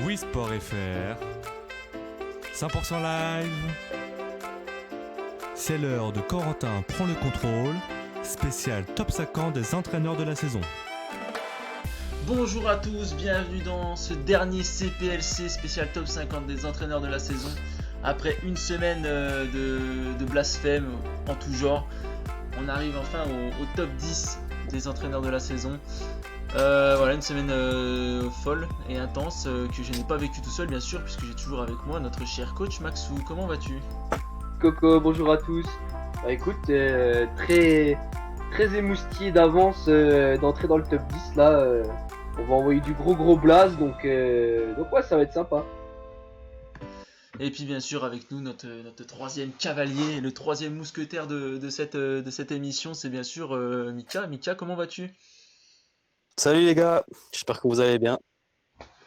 Oui Sport FR, 100% live. C'est l'heure de Corentin prend le contrôle, spécial top 50 des entraîneurs de la saison. Bonjour à tous, bienvenue dans ce dernier CPLC spécial top 50 des entraîneurs de la saison. Après une semaine de blasphème en tout genre, on arrive enfin au top 10 des entraîneurs de la saison. Voilà, une semaine folle et intense que je n'ai pas vécu tout seul bien sûr, puisque j'ai toujours avec moi notre cher coach Maxou. Comment vas-tu? Coco, bonjour à tous. Bah écoute, très émoustillé d'avance d'entrer dans le top 10 là. On va envoyer du gros blaze, donc ouais, ça va être sympa. Et puis bien sûr avec nous notre troisième cavalier, le troisième mousquetaire de cette émission, c'est bien sûr Mika. Mika, comment vas-tu? Salut les gars, j'espère que vous allez bien.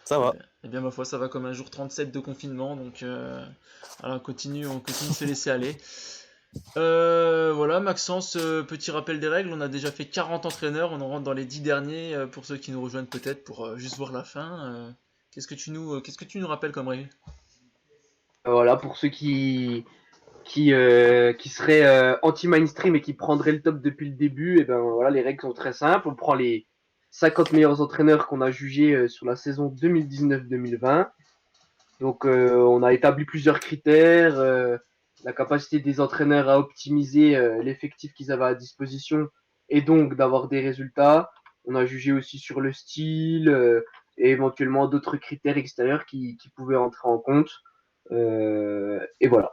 Ça va. Eh bien, ma foi, ça va comme un jour 37 de confinement, donc voilà, on continue de se laisser aller. Voilà, Maxence, petit rappel des règles, on a déjà fait 40 entraîneurs, on en rentre dans les 10 derniers, pour ceux qui nous rejoignent peut-être pour juste voir la fin. Qu'est-ce que tu nous rappelles comme règle? Voilà, pour ceux qui seraient anti-mainstream et qui prendraient le top depuis le début, et ben voilà, les règles sont très simples. On prend les 50 meilleurs entraîneurs qu'on a jugés sur la saison 2019-2020. Donc, on a établi plusieurs critères, la capacité des entraîneurs à optimiser l'effectif qu'ils avaient à disposition et donc d'avoir des résultats. On a jugé aussi sur le style et éventuellement d'autres critères extérieurs qui pouvaient entrer en compte. Et voilà.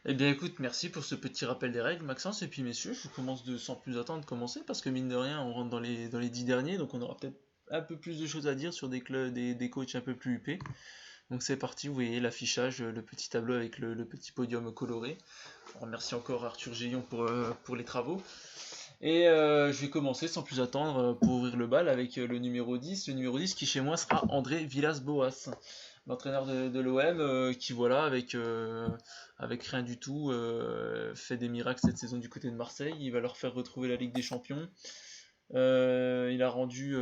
Eh bien écoute, merci pour ce petit rappel des règles, Maxence, et puis messieurs, je commence sans plus attendre commencer, parce que mine de rien, on rentre dans les 10 derniers, donc on aura peut-être un peu plus de choses à dire sur des clubs, des coachs un peu plus huppés. Donc c'est parti, vous voyez l'affichage, le petit tableau avec le petit podium coloré. On remercie encore Arthur Géillon pour les travaux. Et je vais commencer sans plus attendre pour ouvrir le bal avec le numéro 10. Le numéro 10 qui chez moi sera André Villas-Boas, l'entraîneur de l'OM qui voilà avec rien du tout fait des miracles cette saison du côté de Marseille. Il va leur faire retrouver la Ligue des Champions. Il a rendu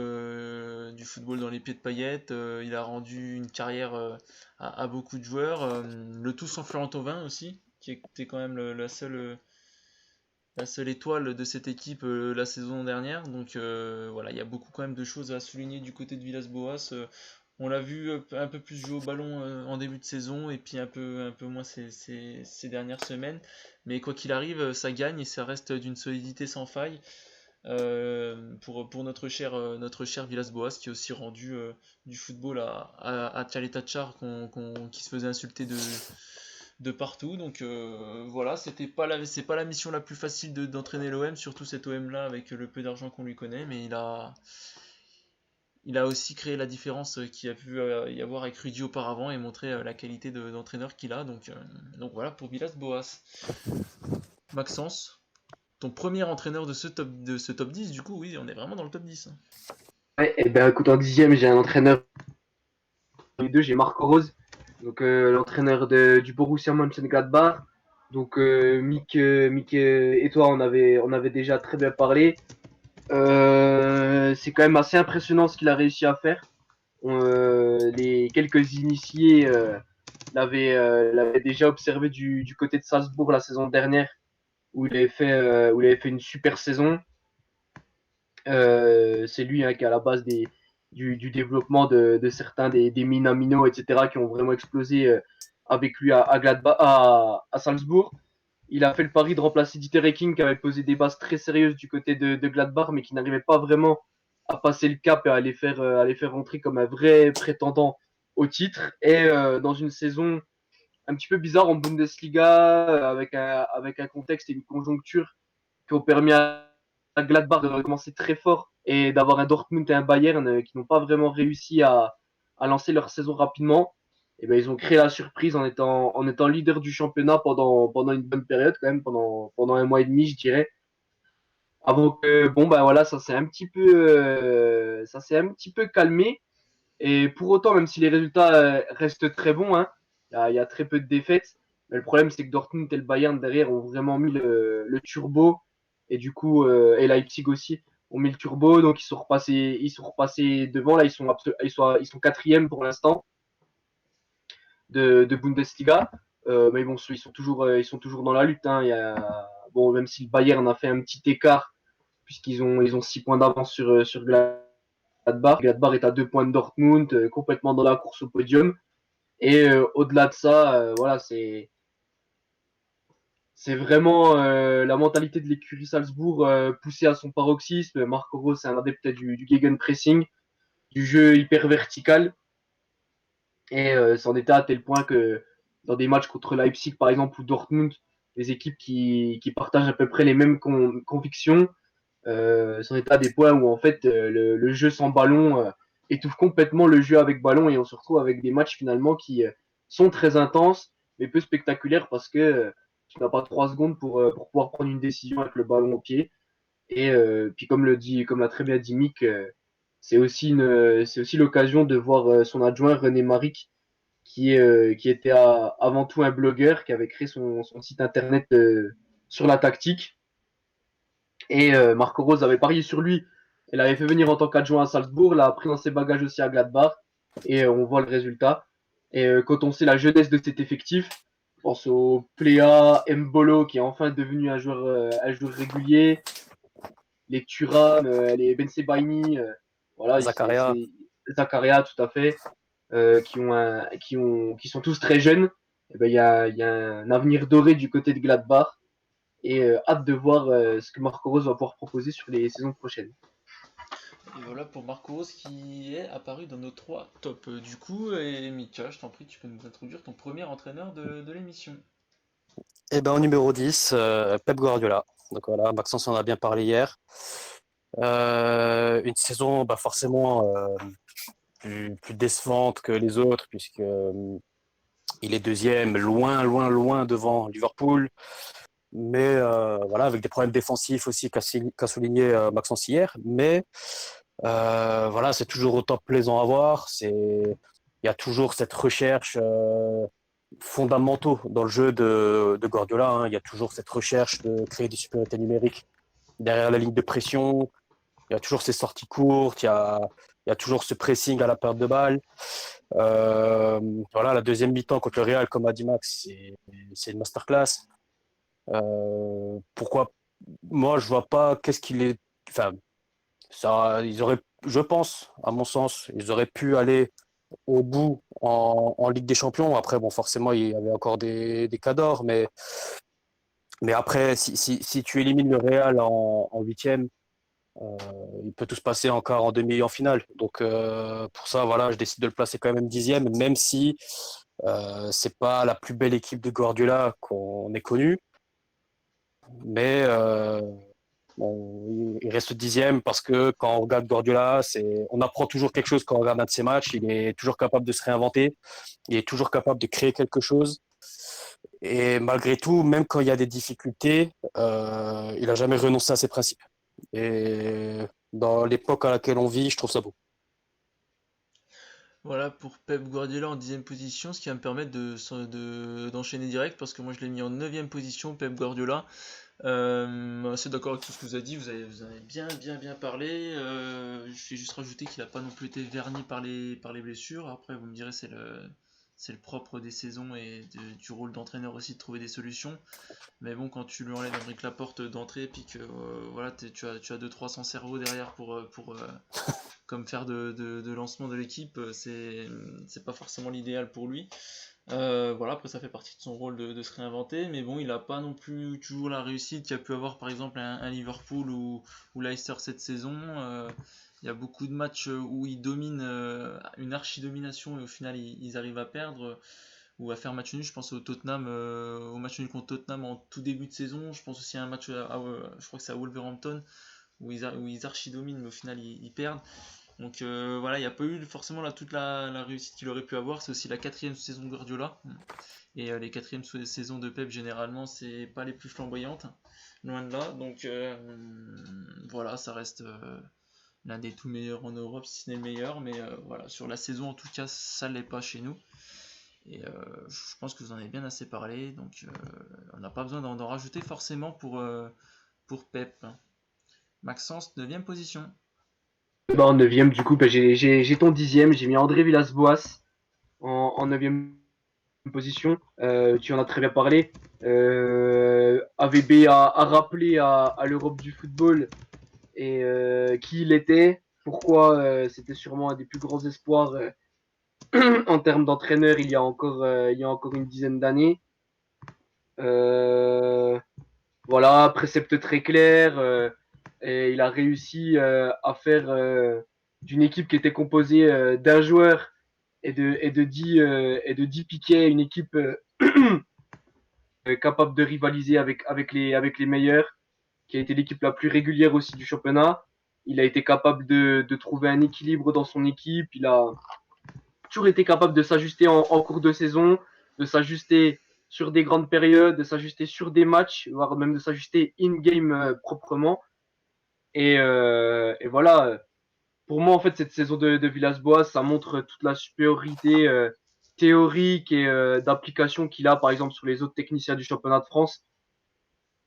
du football dans les pieds de paillettes, il a rendu une carrière à beaucoup de joueurs, le tout sans Florent Thauvin aussi, qui était quand même la seule étoile de cette équipe la saison dernière. Donc voilà, il y a beaucoup quand même de choses à souligner du côté de Villas-Boas. On l'a vu un peu plus jouer au ballon en début de saison et puis un peu moins ces dernières semaines. Mais quoi qu'il arrive, ça gagne et ça reste d'une solidité sans faille. Pour notre cher Villas-Boas qui a aussi rendu du football à Tchalé Tachar qui se faisait insulter de partout. Donc voilà, c'est pas la mission la plus facile d'entraîner l'OM, surtout cet OM là avec le peu d'argent qu'on lui connaît, mais il a aussi créé la différence qu'il y a pu y avoir avec Rudy auparavant et montré la qualité d'entraîneur qu'il a. Donc voilà pour Villas-Boas. Maxence, ton premier entraîneur de ce top 10, du coup, oui, on est vraiment dans le top 10. Ouais, et ben écoute, en 10e, j'ai un entraîneur. Les deux, j'ai Marco Rose, donc l'entraîneur du Borussia Mönchengladbach. Donc Mick et toi, on avait déjà très bien parlé. C'est quand même assez impressionnant ce qu'il a réussi à faire. Les quelques initiés l'avaient déjà observé du côté de Salzbourg la saison dernière, où il avait fait une super saison. C'est lui qui est à la base du développement de certains des Minamino, etc., qui ont vraiment explosé avec lui à Salzbourg. Il a fait le pari de remplacer Dieter Hecking, qui avait posé des bases très sérieuses du côté de Gladbach, mais qui n'arrivait pas vraiment à passer le cap et à les faire rentrer comme un vrai prétendant au titre. Et dans une saison un petit peu bizarre en Bundesliga, avec un contexte et une conjoncture qui ont permis à Gladbach de recommencer très fort et d'avoir un Dortmund et un Bayern qui n'ont pas vraiment réussi à lancer leur saison rapidement. Et ben, ils ont créé la surprise en étant leader du championnat pendant une bonne période, quand même, pendant un mois et demi, je dirais. Avant que, bon, ben voilà, ça s'est un petit peu calmé. Et pour autant, même si les résultats restent très bons, hein, il y a très peu de défaites. Mais le problème, c'est que Dortmund et le Bayern derrière ont vraiment mis le turbo. Et du coup, et Leipzig aussi. ont mis le turbo, donc ils sont repassés devant. Là, ils sont quatrième pour l'instant de Bundesliga. Mais bon, ils sont toujours dans la lutte. Hein. Bon, même si le Bayern a fait un petit écart, ils ont 6 points d'avance sur Gladbach. Gladbach est à 2 points de Dortmund, complètement dans la course au podium. Et au-delà de ça, voilà, c'est vraiment la mentalité de l'écurie Salzbourg poussée à son paroxysme. Marco Rose, c'est un adepte du gegenpressing, du jeu hyper vertical. Et c'en était à tel point que dans des matchs contre Leipzig, par exemple, ou Dortmund, des équipes qui partagent à peu près les mêmes convictions, c'en était à des points où en fait le jeu sans ballon étouffe complètement le jeu avec ballon et on se retrouve avec des matchs finalement qui sont très intenses mais peu spectaculaires parce que tu n'as pas 3 secondes pour pouvoir prendre une décision avec le ballon au pied. Et puis comme l'a très bien dit Mick, c'est aussi l'occasion de voir son adjoint René Maric qui était avant tout un blogueur qui avait créé son site internet sur la tactique. Et Marco Rose avait parié sur lui. Il l'avait fait venir en tant qu'adjoint à Salzbourg, l'a pris dans ses bagages aussi à Gladbach. Et on voit le résultat. Et quand on sait la jeunesse de cet effectif, je pense au Plea Mbolo qui est enfin devenu un joueur régulier, les Thuram, les Ben Sebaini, voilà, Zakaria. Zakaria tout à fait, qui sont tous très jeunes. Et ben, il y a un avenir doré du côté de Gladbach et hâte de voir ce que Marco Rose va pouvoir proposer sur les saisons prochaines. Et voilà pour Marco Rose qui est apparu dans nos 3 tops. Du coup, et Mika, je t'en prie, tu peux nous introduire ton premier entraîneur de l'émission. Et ben, au numéro 10, Pep Guardiola. Donc voilà, Maxence en a bien parlé hier. Une saison bah, forcément plus décevante que les autres, puisque il est deuxième, loin, loin, loin devant Liverpool. Mais voilà, avec des problèmes défensifs aussi qu'a souligné Maxence hier. Mais voilà, c'est toujours autant plaisant à voir. Il y a toujours cette recherche fondamentaux dans le jeu de Guardiola. Hein. Il y a toujours cette recherche de créer des supériorités numériques derrière la ligne de pression. Il y a toujours ces sorties courtes. Il y a toujours ce pressing à la perte de balle. Euh, voilà, la deuxième mi-temps contre le Real, comme a dit Max, c'est une masterclass. Pourquoi moi je vois pas qu'est-ce qu'il est. Enfin, ça, ils auraient, je pense, à mon sens, ils auraient pu aller au bout en Ligue des Champions. Après, bon, forcément, il y avait encore des cas d'or, mais après, si tu élimines le Real en huitième, il peut tout se passer encore en demi et en finale. Donc, pour ça, voilà, je décide de le placer quand même dixième, même si c'est pas la plus belle équipe de Guardiola qu'on ait connue. Mais bon, il reste dixième parce que quand on regarde Guardiola, on apprend toujours quelque chose quand on regarde un de ses matchs. Il est toujours capable de se réinventer. Il est toujours capable de créer quelque chose. Et malgré tout, même quand il y a des difficultés, il n'a jamais renoncé à ses principes. Et dans l'époque à laquelle on vit, je trouve ça beau. Voilà pour Pep Guardiola en 10e position, ce qui va me permettre d'enchaîner direct parce que moi je l'ai mis en 9e position, Pep Guardiola. Assez d'accord avec tout ce que vous avez dit, vous avez bien parlé. Je vais juste rajouter qu'il n'a pas non plus été verni par les blessures. Après, vous me direz, c'est le propre des saisons et du rôle d'entraîneur aussi de trouver des solutions. Mais bon, quand tu lui enlèves Aymeric Laporte d'entrée, puis que voilà, tu as 2-3 sans cerveau derrière pour comme faire de lancement de l'équipe, c'est pas forcément l'idéal pour lui. Voilà, après ça fait partie de son rôle de se réinventer, mais bon, il n'a pas non plus toujours la réussite qu'il a pu avoir par exemple un Liverpool ou Leicester cette saison. Il y a beaucoup de matchs où ils dominent une archi-domination et au final ils arrivent à perdre ou à faire match nul. Je pense au Tottenham, au match nul contre Tottenham en tout début de saison. Je pense aussi à un match, je crois que c'est à Wolverhampton où ils archi-dominent, mais au final ils perdent. Donc voilà, il n'y a pas eu forcément toute la réussite qu'il aurait pu avoir. C'est aussi la quatrième saison de Guardiola. Et les quatrièmes saisons de Pep, généralement, c'est pas les plus flamboyantes. Loin de là. Donc voilà, ça reste l'un des tout meilleurs en Europe, si ce n'est le meilleur. Mais voilà, sur la saison, en tout cas, ça ne l'est pas chez nous. Et je pense que vous en avez bien assez parlé. Donc on n'a pas besoin d'en rajouter forcément pour Pep. Maxence, 9ème position. Bah, en 9e, du coup, bah, j'ai ton 10e. J'ai mis André Villas-Boas en 9e position. Tu en as très bien parlé. AVB a rappelé à l'Europe du football et qui il était, pourquoi c'était sûrement un des plus grands espoirs en termes d'entraîneur il y a encore une dizaine d'années. Euh, voilà, précepte très clair. Et il a réussi à faire d'une équipe qui était composée d'un joueur et de 10 piquets, une équipe capable de rivaliser avec les meilleurs, qui a été l'équipe la plus régulière aussi du championnat. Il a été capable de trouver un équilibre dans son équipe. Il a toujours été capable de s'ajuster en cours de saison, de s'ajuster sur des grandes périodes, de s'ajuster sur des matchs, voire même de s'ajuster in-game proprement. Et voilà, pour moi, en fait, cette saison de Villas-Boas, ça montre toute la supériorité théorique et d'application qu'il a, par exemple, sur les autres techniciens du championnat de France.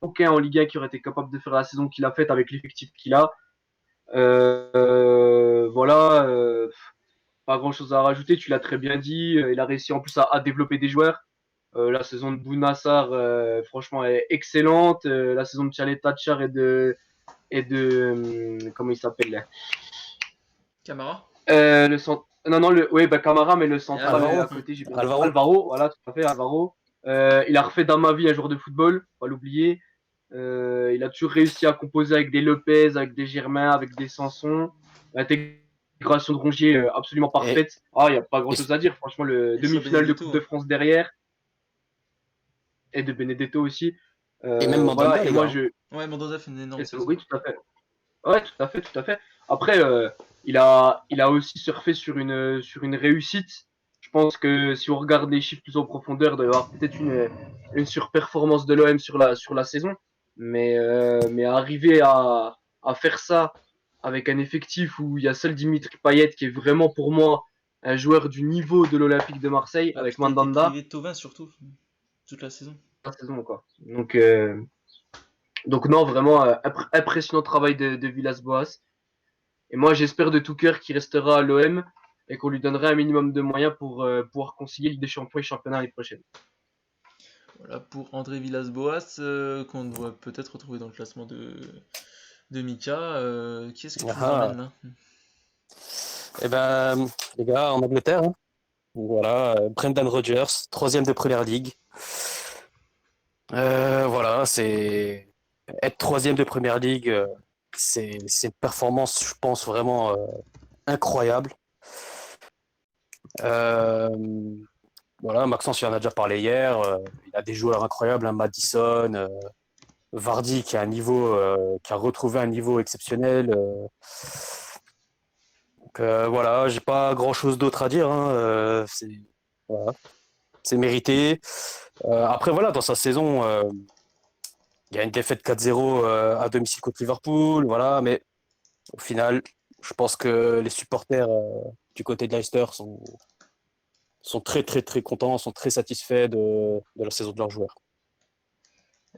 Aucun en Ligue 1 qui aurait été capable de faire la saison qu'il a faite avec l'effectif qu'il a. Voilà, pas grand-chose à rajouter, tu l'as très bien dit. Il a réussi en plus à développer des joueurs. La saison de Bounassar, franchement, est excellente. La saison de Chalet Tachar comment il s'appelle là Camara. le centre. Non, non, oui, bah, Camara, mais le central Alvaro. à côté, j'ai perdu. Alvaro. Alvaro, voilà, tout à fait, Alvaro. Il a refait d'Amavi un joueur de football, pas l'oublier. Il a toujours réussi à composer avec des Lopez, avec des Germain, avec des Sanson. L'intégration de Rongier absolument Et, parfaite. Ah, il n'y a pas grand et, chose à dire. Franchement, le Et le choix demi-finale de Benedetto. Coupe de France derrière et de Benedetto aussi. et même Mandanda, Voilà, et les moi, gars. Ouais, Mandanda fait une énorme saison. oui, tout à fait. Ouais, tout à fait, tout à fait. Après, il a aussi surfé sur une réussite. Je pense que si on regarde les chiffres plus en profondeur, il doit y avoir peut-être une surperformance de l'OM sur la saison. Mais arriver à faire ça avec un effectif où il y a seul Dimitri Payet qui est vraiment pour moi un joueur du niveau de l'Olympique de Marseille Ah, puis avec t'as été Mandanda, privé de Thauvin surtout, toute la saison. la saison quoi. Donc non, vraiment impressionnant travail de Villas-Boas. Et moi, j'espère de tout cœur qu'il restera à l'OM et qu'on lui donnerait un minimum de moyens pour pouvoir concilier Ligue des Champions et championnat l'année prochaine. Voilà pour André Villas-Boas, qu'on doit peut-être retrouver dans le classement de Mika. Qui est-ce que tu nous Ah, emmènes là? et ben, les gars, en Angleterre, hein. Voilà, Brendan Rodgers, troisième de Première Ligue. Voilà, c'est être troisième de Première Ligue, c'est une performance, je pense, vraiment incroyable. Euh, voilà, Maxence, il en a déjà parlé hier. Il a des joueurs incroyables, hein, Madison, Vardy qui a un niveau, qui a retrouvé un niveau exceptionnel. Donc, voilà, j'ai pas grand-chose d'autre à dire, hein. Voilà, c'est mérité. Après, voilà, dans sa saison, il y a une défaite 4-0 à domicile contre Liverpool, voilà, mais au final, je pense que les supporters du côté de Leicester sont très très très contents, sont très satisfaits de la saison de leurs joueurs.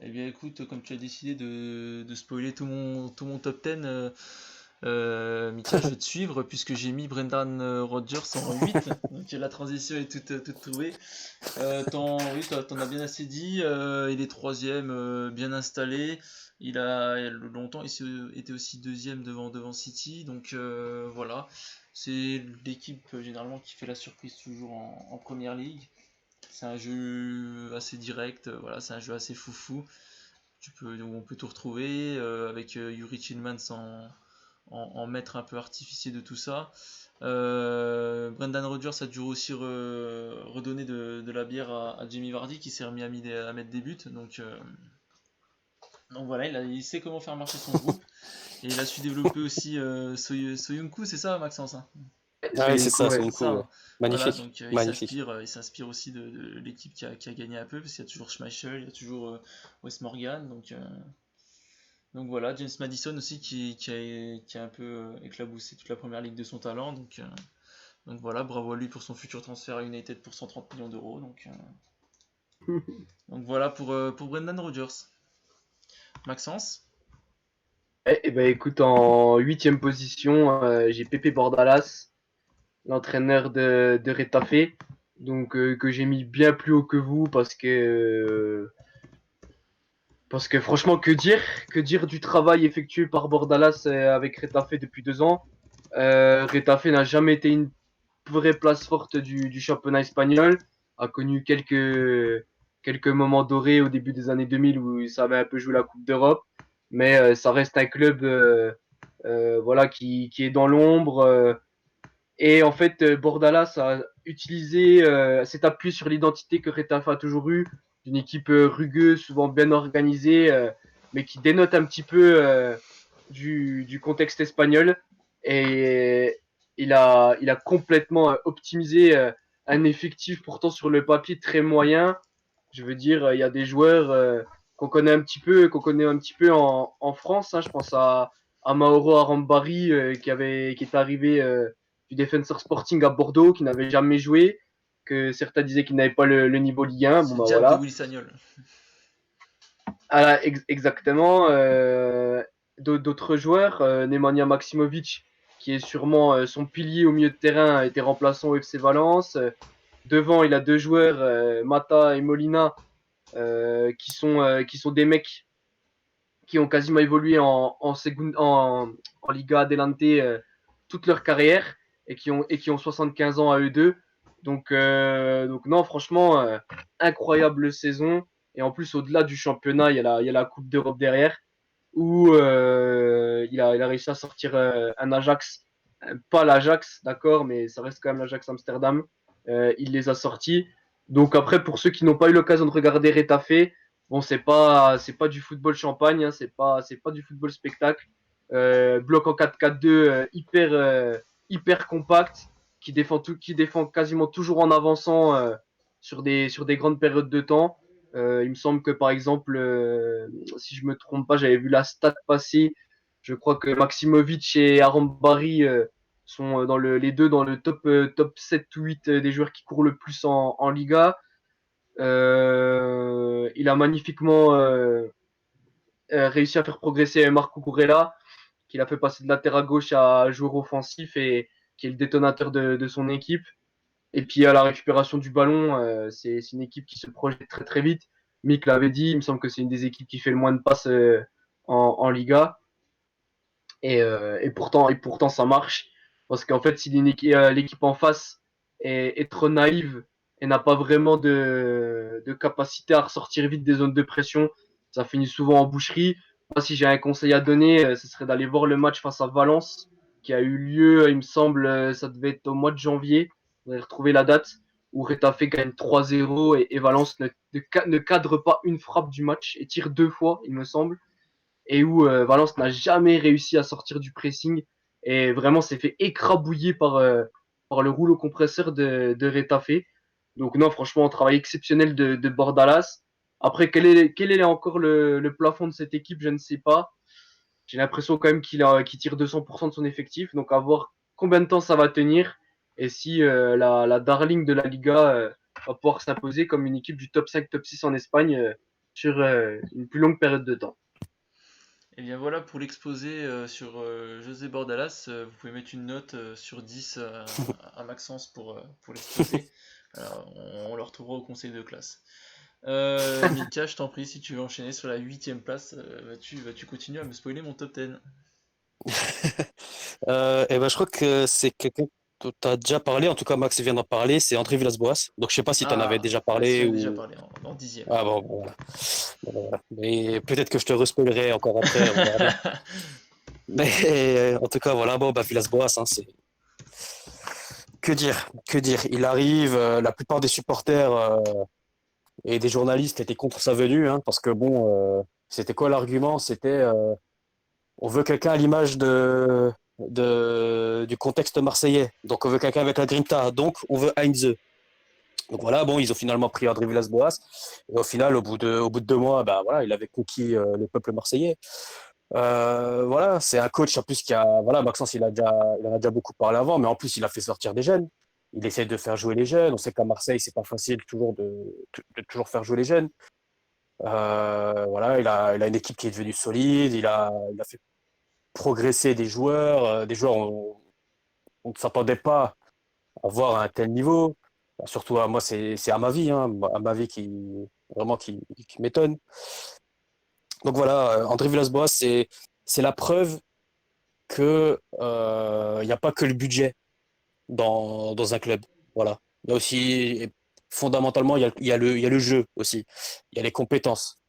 Eh bien écoute, comme tu as décidé de spoiler tout mon top 10, Mika, je vais te suivre puisque j'ai mis Brendan Rodgers en 8. Donc la transition est toute trouvée. Oui, t'en as bien assez dit. Il est troisième, bien installé. Longtemps, était aussi deuxième devant City. Donc voilà, c'est l'équipe généralement qui fait la surprise toujours en première ligue. C'est un jeu assez direct, voilà, c'est un jeu assez foufou. On peut tout retrouver avec Yuri Tillmans en maître un peu artificier de tout ça. Brendan Rodgers a dû aussi redonner de la bière à Jamie Vardy qui s'est remis à mettre des buts. Donc voilà, il sait comment faire marcher son groupe. Et il a su développer aussi Soyuncu, c'est ça Maxence, hein? Ah oui, c'est ça, c'est Ouais. C'est une ça, coup. Ouais. hein. Voilà, Magnifique, donc magnifique. il s'inspire aussi de l'équipe qui a gagné un peu, parce qu'il y a toujours Schmeichel, il y a toujours Wes Morgan, donc voilà, James Madison aussi qui a un peu éclaboussé toute la première ligue de son talent. Donc voilà, bravo à lui pour son futur transfert à United pour 130 millions d'euros. Donc voilà pour Brendan Rodgers. Maxence? Eh ben, écoute, en huitième position, j'ai Pepe Bordalas, l'entraîneur de Retafe, donc que j'ai mis bien plus haut que vous parce que franchement, que dire du travail effectué par Bordalas avec Retafe depuis 2 ans. Retafe n'a jamais été une vraie place forte du championnat espagnol, a connu quelques moments dorés au début des années 2000 où ça avait un peu joué la Coupe d'Europe, mais ça reste un club voilà, qui est dans l'ombre. Et en fait, Bordalas a utilisé, s'est appuyé sur l'identité que Retafe a toujours eue, d'une équipe rugueuse, souvent bien organisée, mais qui dénote un petit peu du contexte espagnol. Et il a complètement optimisé un effectif pourtant sur le papier très moyen. Je veux dire, il y a des joueurs qu'on connaît un petit peu en France. Hein. Je pense à Mauro Arambari qui est arrivé du Defensor Sporting à Bordeaux, qui n'avait jamais joué, que certains disaient qu'il n'avait pas le niveau Ligue 1. Bon Ce bah diable de voilà. Willy Sagnol. Ah, exactement. D'autres joueurs, Nemanja Maximovic, qui est sûrement son pilier au milieu de terrain, a été remplaçant au FC Valence. Devant, il a deux joueurs, Mata et Molina, qui sont des mecs qui ont quasiment évolué en Liga Adelante toute leur carrière et qui ont 75 ans à eux deux. Donc non, franchement, incroyable saison. Et en plus, au-delà du championnat, il y a la Coupe d'Europe derrière, où il a réussi à sortir un Ajax, pas l'Ajax, d'accord, mais ça reste quand même l'Ajax Amsterdam. Il les a sortis. Donc après, pour ceux qui n'ont pas eu l'occasion de regarder Retafe, bon, c'est pas du football champagne, hein, c'est pas du football spectacle. Bloc en 4-4-2 hyper compact, qui défend quasiment toujours en avançant sur des grandes périodes de temps. Il me semble que par exemple, si je me trompe pas, j'avais vu la stat passer. Je crois que Maximovic et Arambari sont les deux dans le top 7 ou 8 des joueurs qui courent le plus en Liga. Il a magnifiquement réussi à faire progresser Marco Kurela, qu'il a fait passer de latéral gauche à joueur offensif et qui est le détonateur de son équipe. Et puis à la récupération du ballon, c'est une équipe qui se projette très très vite. Mick l'avait dit, il me semble que c'est une des équipes qui fait le moins de passes en Liga. Et pourtant, ça marche. Parce qu'en fait, si l'équipe en face est trop naïve et n'a pas vraiment de capacité à ressortir vite des zones de pression, ça finit souvent en boucherie. Moi, si j'ai un conseil à donner, ce serait d'aller voir le match face à Valence, qui a eu lieu, il me semble, ça devait être au mois de janvier. Vous allez retrouver la date où Retafe gagne 3-0 et Valence ne cadre pas une frappe du match et tire 2 fois, il me semble, et où Valence n'a jamais réussi à sortir du pressing et vraiment s'est fait écrabouiller par le rouleau compresseur de Retafe. Donc non, franchement, un travail exceptionnel de Bordalas. Après, quel est encore le plafond de cette équipe, je ne sais pas. J'ai l'impression quand même qu'il tire 200% de son effectif. Donc à voir combien de temps ça va tenir et si la darling de la Liga va pouvoir s'imposer comme une équipe du top 5, top 6 en Espagne sur une plus longue période de temps. Et bien voilà pour l'exposé sur José Bordalas. Vous pouvez mettre une note sur 10 à Maxence pour l'exposé. Alors, on le retrouvera au conseil de classe. Milka, je t'en prie, si tu veux enchaîner sur la 8e place, vas-tu continuer à me spoiler mon top 10? Et ben, je crois que c'est quelqu'un dont tu as déjà parlé, en tout cas Max vient d'en parler, c'est André Villas-Boas. Donc je sais pas si tu en avais Ah, déjà bah si, parlé on a déjà ou. parlé en 10e. Ah bon, bon, voilà. Bon, voilà. Mais peut-être que je te respoilerai encore après, on verra bien. Mais en tout cas, voilà, bon, bah, Villas-Boas, hein, c'est. Que dire? Que dire? Il arrive, la plupart des supporters et des journalistes étaient contre sa venue, hein, parce que bon, c'était quoi l'argument? C'était on veut quelqu'un à l'image du contexte marseillais. Donc on veut quelqu'un avec la grinta. Donc on veut Heinze. Donc voilà, bon, ils ont finalement pris André Villas-Boas. Et au final, au bout de 2 mois, bah, voilà, il avait conquis le peuple marseillais. Voilà, c'est un coach en plus qui a. Voilà, Maxence, il en a déjà beaucoup parlé avant, mais en plus, il a fait sortir des jeunes. Il essaie de faire jouer les jeunes. On sait qu'à Marseille, c'est pas facile toujours de toujours faire jouer les jeunes. Voilà, il a une équipe qui est devenue solide. Il a fait. progresser des joueurs on ne s'attendait pas à voir à un tel niveau. Surtout à moi, c'est à ma vie, hein, à ma vie qui m'étonne. Donc voilà, André Villas-Boas, c'est la preuve que il n'y a pas que le budget dans un club. Voilà. Il y a aussi, fondamentalement, il y a le jeu aussi. Il y a les compétences.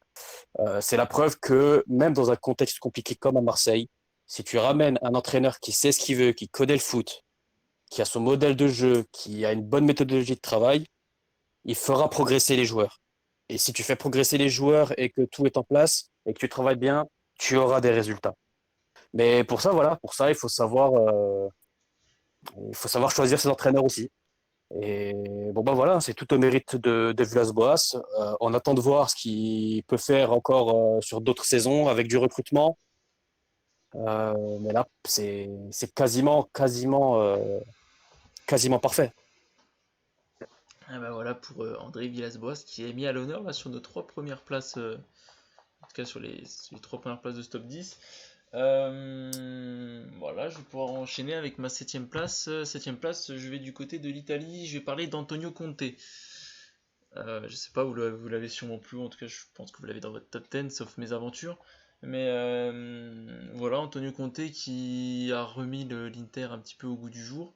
C'est la preuve que même dans un contexte compliqué comme à Marseille, si tu ramènes un entraîneur qui sait ce qu'il veut, qui connaît le foot, qui a son modèle de jeu, qui a une bonne méthodologie de travail, il fera progresser les joueurs. Et si tu fais progresser les joueurs et que tout est en place et que tu travailles bien, tu auras des résultats. Mais pour ça, voilà, pour ça, il faut savoir choisir ses entraîneurs aussi. Et bon, bah voilà, c'est tout au mérite de Villas-Boas. On attend de voir ce qu'il peut faire encore sur d'autres saisons avec du recrutement. Mais là, c'est quasiment parfait. Ah bah voilà pour André Villas-Boas qui est mis à l'honneur là, sur nos 3 premières places, en tout cas sur les 3 premières places de ce top 10. Voilà, je vais pouvoir enchaîner avec ma septième place. Septième place, je vais du côté de l'Italie, je vais parler d'Antonio Conte. Je sais pas, vous l'avez sûrement plus, en tout cas je pense que vous l'avez dans votre top 10, sauf mes aventures. Mais voilà, Antonio Conte qui a remis l'Inter un petit peu au goût du jour.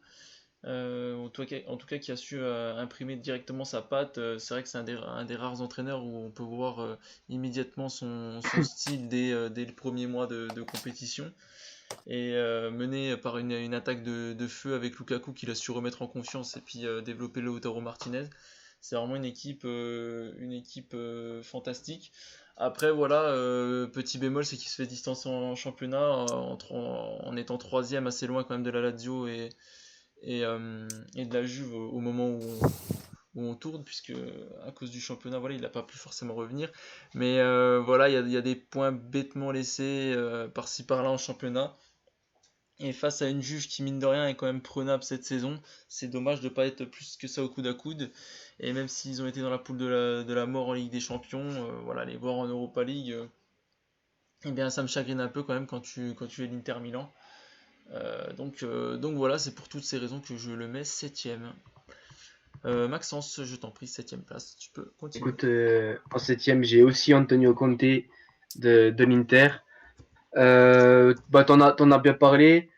En tout cas, qui a su imprimer directement sa patte. C'est vrai que c'est un des rares entraîneurs où on peut voir immédiatement son style dès le premier mois de compétition. Et mené par une attaque de feu avec Lukaku qu'il a su remettre en confiance et puis développer Lautaro Martinez. C'est vraiment une équipe fantastique. Après, voilà, petit bémol, c'est qu'il se fait distancer en championnat en étant troisième assez loin quand même de la Lazio et de la Juve au moment où on tourne, puisque à cause du championnat, voilà, il n'a pas pu forcément revenir. Mais voilà, il y a des points bêtement laissés par-ci par-là en championnat. Et face à une Juve qui, mine de rien, est quand même prenable cette saison, c'est dommage de ne pas être plus que ça au coude à coude. Et même s'ils ont été dans la poule de la mort en Ligue des Champions, voilà, les voir en Europa League, eh bien, ça me chagrine un peu quand même quand tu es l'Inter Milan. Donc voilà, c'est pour toutes ces raisons que je le mets septième. Maxence, je t'en prie, septième place, tu peux continuer. Écoute, en septième, j'ai aussi Antonio Conte de l'Inter. Bah, t'en as bien parlé.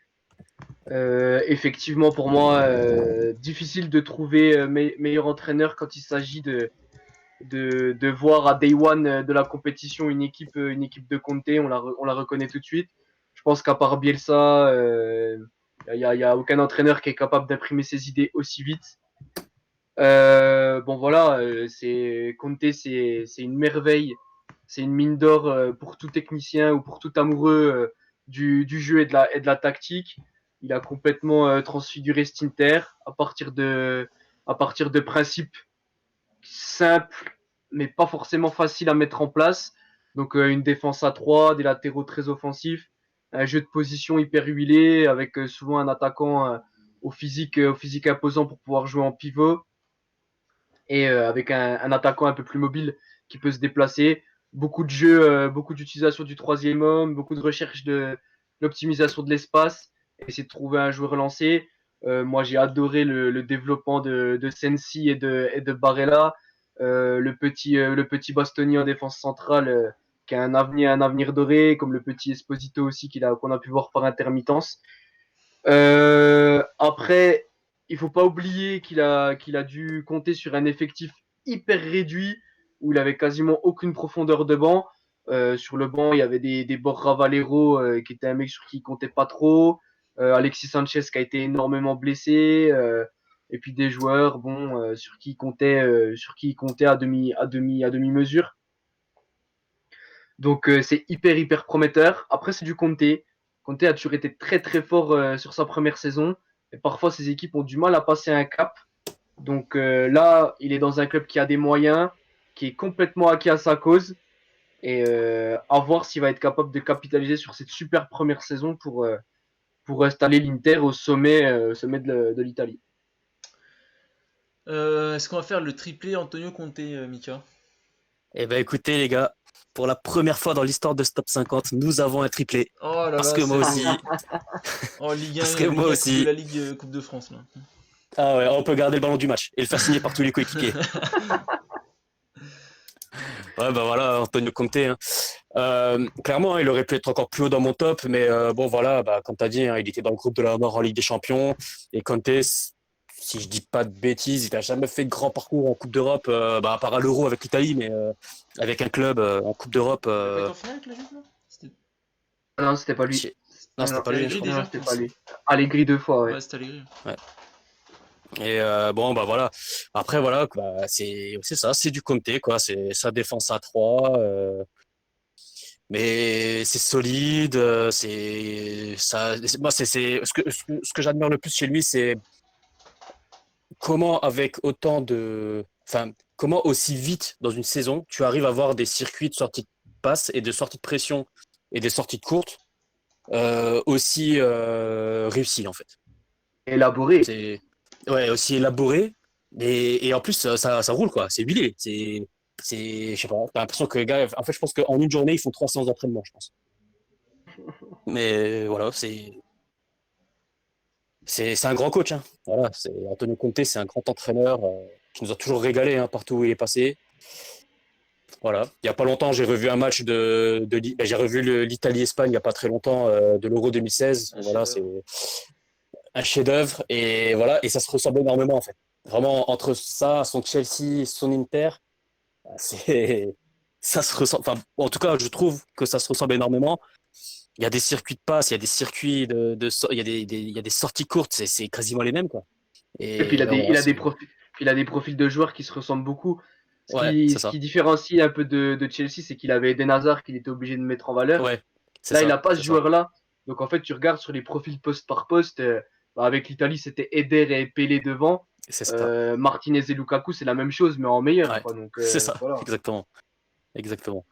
Effectivement, pour moi, difficile de trouver meilleur entraîneur quand il s'agit de voir à Day One de la compétition une équipe de Conte. On la reconnaît tout de suite. Je pense qu'à part Bielsa, y a aucun entraîneur qui est capable d'imprimer ses idées aussi vite. Bon voilà, Conte, c'est une merveille, c'est une mine d'or pour tout technicien ou pour tout amoureux du jeu et de la tactique. Il a complètement transfiguré cet Inter à partir de principes simples, mais pas forcément faciles à mettre en place. Donc une défense à 3, des latéraux très offensifs, un jeu de position hyper huilé avec souvent un attaquant au physique imposant pour pouvoir jouer en pivot et avec un attaquant un peu plus mobile qui peut se déplacer. Beaucoup de jeux, beaucoup d'utilisation du troisième homme, beaucoup de recherche de l'optimisation de l'espace, essayer de trouver un joueur lancé. Moi, j'ai adoré le développement de Sensi et de Barella, le petit Bastoni en défense centrale qui a un avenir doré, comme le petit Esposito aussi qu'on a pu voir par intermittence. Après, il faut pas oublier qu'il a dû compter sur un effectif hyper réduit où il avait quasiment aucune profondeur de banc. Sur le banc, il y avait des Borja Valero qui était un mec sur qui il comptait pas trop. Alexis Sanchez qui a été énormément blessé. Et puis des joueurs bon, sur qui il comptait à demi mesure. Donc c'est hyper prometteur. Après, c'est du Conte. Conte a toujours été très très fort sur sa première saison. Et parfois, ses équipes ont du mal à passer un cap. Donc là, il est dans un club qui a des moyens, qui est complètement acquis à sa cause. Et à voir s'il va être capable de capitaliser sur cette super première saison pour installer l'Inter au sommet de l'Italie. Est-ce qu'on va faire le triplé Antonio Conte, Mika? Eh ben écoutez les gars, pour la première fois dans l'histoire de ce top 50, nous avons un triplé. Oh là Parce là, que moi c'est aussi, beau. Oh, Ligue 1, parce que moi Ligue 1, Coupe de aussi. la Ligue, Coupe de France, là. Ah ouais, on peut garder le ballon du match et le faire signer par tous les coéquipiers. Ouais, bah voilà, Antonio Conte. Hein. Clairement, il aurait pu être encore plus haut dans mon top, mais bon, voilà, bah, comme tu as dit, hein, il était dans le groupe de la mort en Ligue des Champions. Et Conte, si je dis pas de bêtises, il n'a jamais fait de grand parcours en Coupe d'Europe, bah, à part à l'Euro avec l'Italie, mais avec un club en Coupe d'Europe. Il a pas été en finale avec la Juve, non? Non, c'était pas lui. je- Non, Non, c'était non, pas lui, je Allegri crois. déjà, non, je c'était pense. pas lui. Allegri 2 fois, ouais. Ouais, c'était Allegri. Ouais. Et bon, bah voilà. Après, voilà, bah, c'est ça, c'est du Conte, quoi. C'est sa défense à 3. Mais c'est solide, c'est ça. Moi, c'est ce que j'admire le plus chez lui, c'est comment avec autant de, enfin, comment aussi vite dans une saison, tu arrives à avoir des circuits de sortie de passe et de sortie de pression et des sorties de courtes aussi réussis en fait. Élaboré. C'est ouais aussi élaboré et en plus ça roule quoi. C'est huilé. Je sais pas. T'as l'impression que les gars, en fait, je pense qu'en une journée ils font 3 séances d'entraînement, je pense. Mais voilà, c'est un grand coach. Hein. Voilà, c'est Antonio Conte, c'est un grand entraîneur qui nous a toujours régalé hein, partout où il est passé. Voilà. Il y a pas longtemps, j'ai revu un match j'ai revu l'Italie-Espagne il y a pas très longtemps de l'Euro 2016. Un Voilà, c'est chef-d'œuvre. un chef-d'œuvre et voilà, et ça se ressemble énormément en fait. Vraiment entre ça, son Chelsea, son Inter, c'est ça se ressemble. Enfin, en tout cas, je trouve que ça se ressemble énormément. Il y a des circuits de passe, il y a des circuits il y a des sorties courtes, c'est quasiment les mêmes quoi. Et puis Et ben voilà, il a des profils de joueurs qui se ressemblent beaucoup. ouais, c'est Ce ça. qui différencie un peu de Chelsea, c'est qu'il avait Eden Hazard qu'il était obligé de mettre en valeur. Ouais, c'est Là, il ça, n'a pas ce c'est ça. joueur-là. Donc en fait, tu regardes sur les profils poste par poste. Bah, avec l'Italie, c'était Eder et Pelé devant. C'est ça. Martinez et Lukaku, c'est la même chose, mais en meilleur. Ouais, Quoi. Donc c'est ça, voilà. exactement, exactement.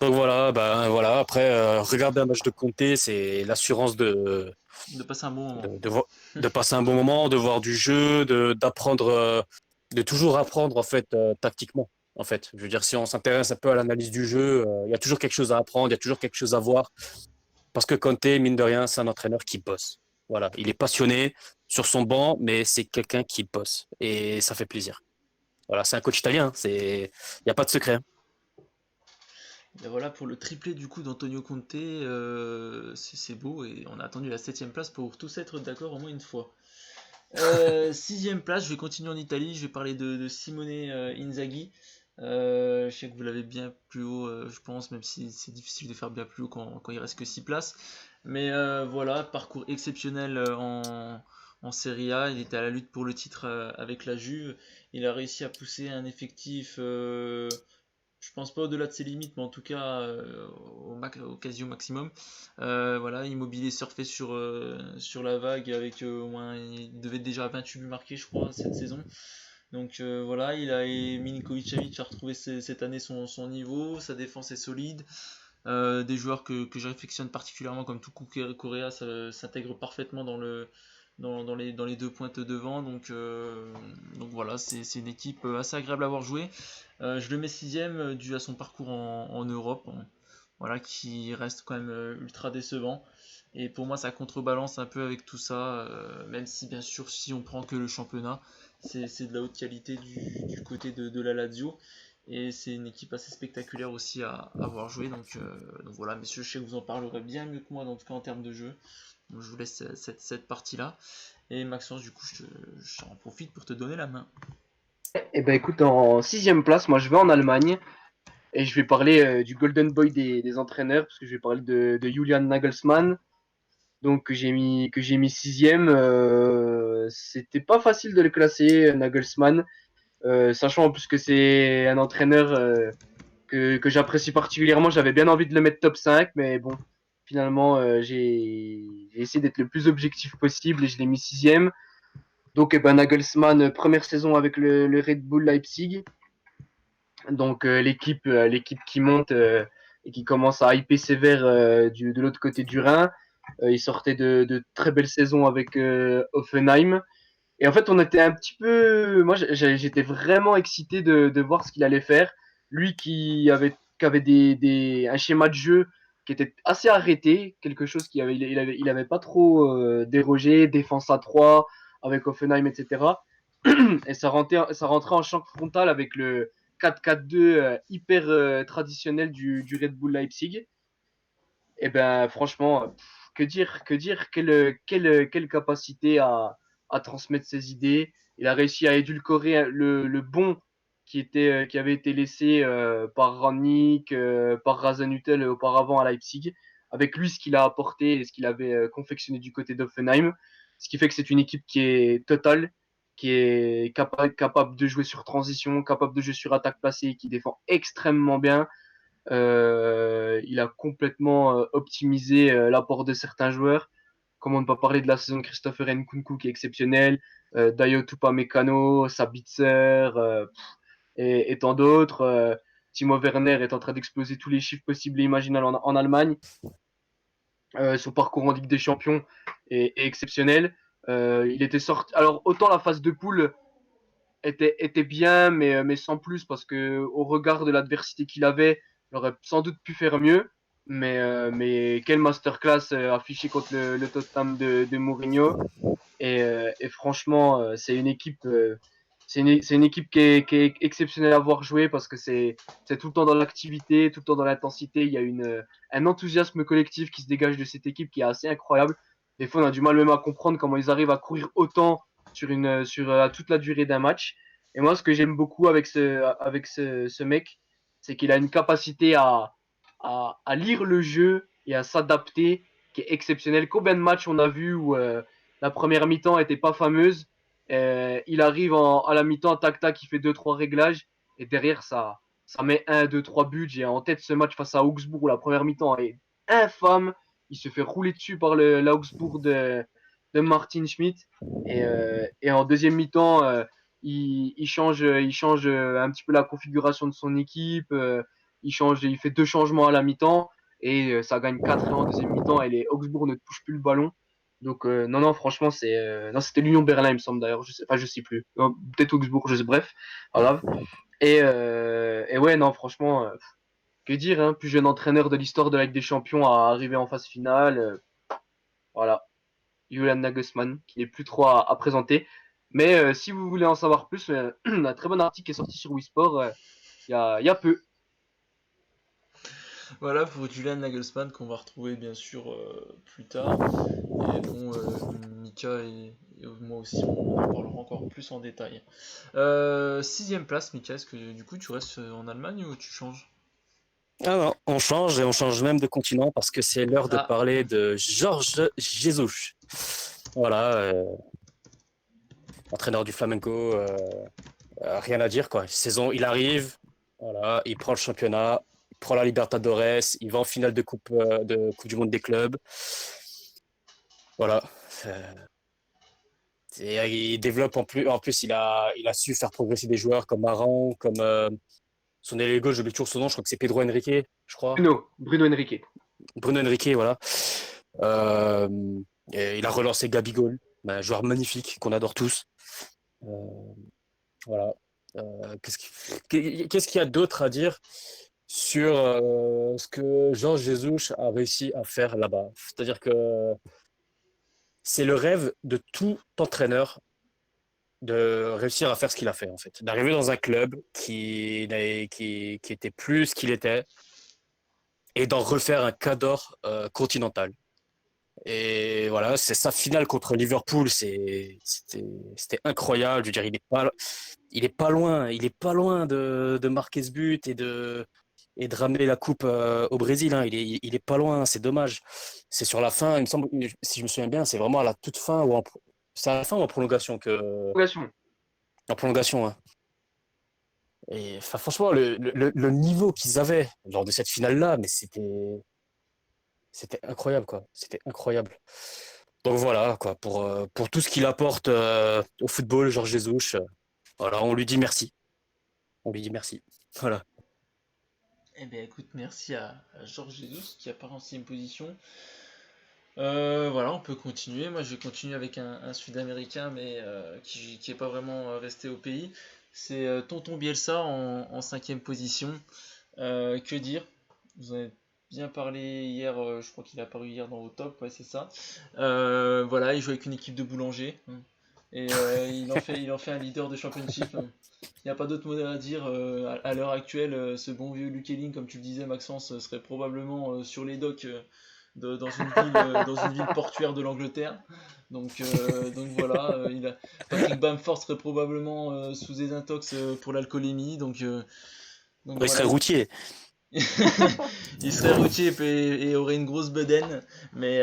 Donc voilà, ben voilà. Après, regarder un match de Conte, c'est l'assurance De passer un bon moment. de passer un bon moment, de voir du jeu, d'apprendre, de toujours apprendre en fait tactiquement. En fait, je veux dire, si on s'intéresse un peu à l'analyse du jeu, il y a toujours quelque chose à apprendre, il y a toujours quelque chose à voir. Parce que Conte, mine de rien, c'est un entraîneur qui bosse. Voilà, il est passionné sur son banc, mais c'est quelqu'un qui bosse et ça fait plaisir. Voilà, c'est un coach italien, il n'y a pas de secret. Hein. Et voilà pour le triplé du coup d'Antonio Conte, c'est beau et on a attendu la 7ème place pour tous être d'accord au moins une fois. 6ème place, je vais continuer en Italie, je vais parler de Simone Inzaghi. Je sais que vous l'avez bien plus haut, je pense, même si c'est difficile de faire bien plus haut quand il reste que 6 places. Mais voilà, parcours exceptionnel en Serie A, il était à la lutte pour le titre avec la Juve. Il a réussi à pousser un effectif, je pense pas au-delà de ses limites, mais en tout cas au quasi au maximum. Voilà, Immobilier surfait sur la vague avec au moins, il devait être déjà à 28 buts marqués, je crois, cette saison. Donc voilà, et Milinkovic-Savic a retrouvé cette année son niveau, sa défense est solide. Des joueurs que j'affectionne particulièrement comme Tuku Correa s'intègre parfaitement dans les deux pointes devant. Donc voilà, c'est une équipe assez agréable à avoir joué. Je le mets 6ème dû à son parcours en Europe, hein, voilà, qui reste quand même ultra décevant. Et pour moi, ça contrebalance un peu avec tout ça, même si bien sûr, si on prend que le championnat, c'est de la haute qualité du côté de la Lazio. Et c'est une équipe assez spectaculaire aussi à avoir joué. Donc voilà, messieurs, je sais que vous en parlerez bien mieux que moi, en tout cas en termes de jeu. Donc je vous laisse cette partie-là. Et Maxence, du coup, j'en profite pour te donner la main. Et ben écoute, en 6ème place, moi je vais en Allemagne. Et je vais parler du Golden Boy des entraîneurs, parce que je vais parler de Julian Nagelsmann. Donc que j'ai mis 6ème. C'était pas facile de le classer, Nagelsmann. Sachant en plus que c'est un entraîneur que j'apprécie particulièrement. J'avais bien envie de le mettre top 5, mais bon, finalement, j'ai essayé d'être le plus objectif possible et je l'ai mis 6ème. Donc, eh ben, Nagelsmann, première saison avec le Red Bull Leipzig. Donc, l'équipe qui monte et qui commence à hyper sévère de l'autre côté du Rhin. Il sortait de très belles saisons avec Hoffenheim. Et en fait, on était un petit peu. Moi, j'étais vraiment excité de voir ce qu'il allait faire. Lui qui avait qui avait un schéma de jeu qui était assez arrêté, quelque chose il avait pas trop dérogé, défense à 3 avec Offenheim, etc. Et ça rentrait en champ frontal avec le 4-4-2 hyper traditionnel du Red Bull Leipzig. Et ben franchement, quelle capacité à transmettre ses idées. Il a réussi à édulcorer le bon qui avait été laissé par Rangnick, par Hasenhüttl auparavant à Leipzig, avec lui ce qu'il a apporté et ce qu'il avait confectionné du côté d'Offenheim, ce qui fait que c'est une équipe qui est totale, qui est capable de jouer sur transition, capable de jouer sur attaque placée, qui défend extrêmement bien. Il a complètement optimisé l'apport de certains joueurs. Comment ne pas parler de la saison de Christopher Nkunku qui est exceptionnelle, Dayo Upamecano, Sabitzer et tant d'autres. Timo Werner est en train d'exploser tous les chiffres possibles et imaginables en Allemagne. Son parcours en Ligue des Champions est exceptionnel. Il était sorti. Alors autant la phase de poule était bien, mais sans plus, parce que au regard de l'adversité qu'il avait, il aurait sans doute pu faire mieux. Mais quelle masterclass affichée contre le Tottenham de Mourinho. Et franchement, c'est une équipe qui est exceptionnelle à voir jouer parce que c'est tout le temps dans l'activité, tout le temps dans l'intensité. Il y a un enthousiasme collectif qui se dégage de cette équipe qui est assez incroyable. Des fois, on a du mal même à comprendre comment ils arrivent à courir autant sur toute la durée d'un match. Et moi, ce que j'aime beaucoup avec ce mec, c'est qu'il a une capacité à lire le jeu et à s'adapter qui est exceptionnelle. Combien de matchs on a vu où la première mi-temps était pas fameuse, il arrive à la mi-temps, tac tac, il fait 2-3 réglages et derrière ça met 1, 2, 3 buts. J'ai en tête ce match face à Augsbourg où la première mi-temps est infâme. Il se fait rouler dessus par l'Augsbourg de Martin Schmidt et en deuxième mi-temps, il change un petit peu la configuration de son équipe. Il fait 2 changements à la mi-temps et ça gagne 4 en deuxième mi-temps et les Augsbourg ne touchent plus le ballon. Donc non, franchement, non, c'était l'Union Berlin, il me semble d'ailleurs, je sais plus. Non, peut-être Augsbourg, je sais, bref, pas grave. Et ouais, non, franchement, que dire, hein, plus jeune entraîneur de l'histoire de la Ligue des Champions à arriver en phase finale, voilà, Julian Nagelsmann, qui n'est plus trop à présenter. Mais si vous voulez en savoir plus, un très bon article qui est sorti sur Wisport il y a peu. Voilà pour Julian Nagelsmann qu'on va retrouver bien sûr plus tard. Et bon, Mika et moi aussi, on en parlera encore plus en détail. Sixième place, Mika, est-ce que du coup tu restes en Allemagne ou tu changes? Ah non, on change et on change même de continent parce que c'est l'heure de Ah, parler de Georges Jesus. Voilà, entraîneur du Flamenco, rien à dire quoi. Saison, il arrive, voilà, il prend le championnat, il prend la Libertadores, il va en finale de coupe du monde des clubs. Voilà. Euh, Et il développe en plus il a su faire progresser des joueurs comme Aran, comme son ailier gauche, j'oublie toujours son nom, je crois que c'est Pedro Henrique, je crois. Bruno Henrique. Bruno Henrique, voilà. Euh, et il a relancé Gabigol, un joueur magnifique qu'on adore tous. Euh, voilà. Qu'est-ce qu'il y a d'autre à dire sur ce que Georges Jesus a réussi à faire là-bas? C'est-à-dire que c'est le rêve de tout entraîneur de réussir à faire ce qu'il a fait, en fait. D'arriver dans un club qui était plus ce qu'il était et d'en refaire un cadre continental. Et voilà, c'est sa finale contre Liverpool, c'était incroyable. Je veux dire, il est pas loin de marquer ce but et de ramener la coupe au Brésil. Hein. Il est pas loin, c'est dommage. C'est sur la fin, il me semble, si je me souviens bien, c'est vraiment à la toute fin c'est à la fin ou en prolongation en prolongation. Hein. Et enfin, franchement, le niveau qu'ils avaient lors de cette finale-là, mais c'était incroyable, quoi. C'était incroyable. Donc voilà, quoi, pour tout ce qu'il apporte au football, Georges Jesus, voilà, on lui dit merci. On lui dit merci. Voilà. eh bien écoute, merci à Georges Jesus qui apparaît en sixième position. Voilà, on peut continuer. Moi, je vais continuer avec un Sud-Américain, mais qui est pas vraiment resté au pays. C'est Tonton Bielsa en cinquième position. Que dire? Vous en avez bien parlé hier, je crois qu'il est apparu hier dans vos tops, ouais, c'est ça. Voilà, il joue avec une équipe de boulangers, hein. Et il en fait un leader de championship, hein. Il n'y a pas d'autre mot à dire. À l'heure actuelle, ce bon vieux Luke Ayling, comme tu le disais, Maxence, serait probablement sur les docks dans une ville portuaire de l'Angleterre. Donc voilà, Patrick Bamford serait probablement sous désintox pour l'alcoolémie. Donc Il serait voilà, routier. il serait routier et aurait une grosse bedaine. Mais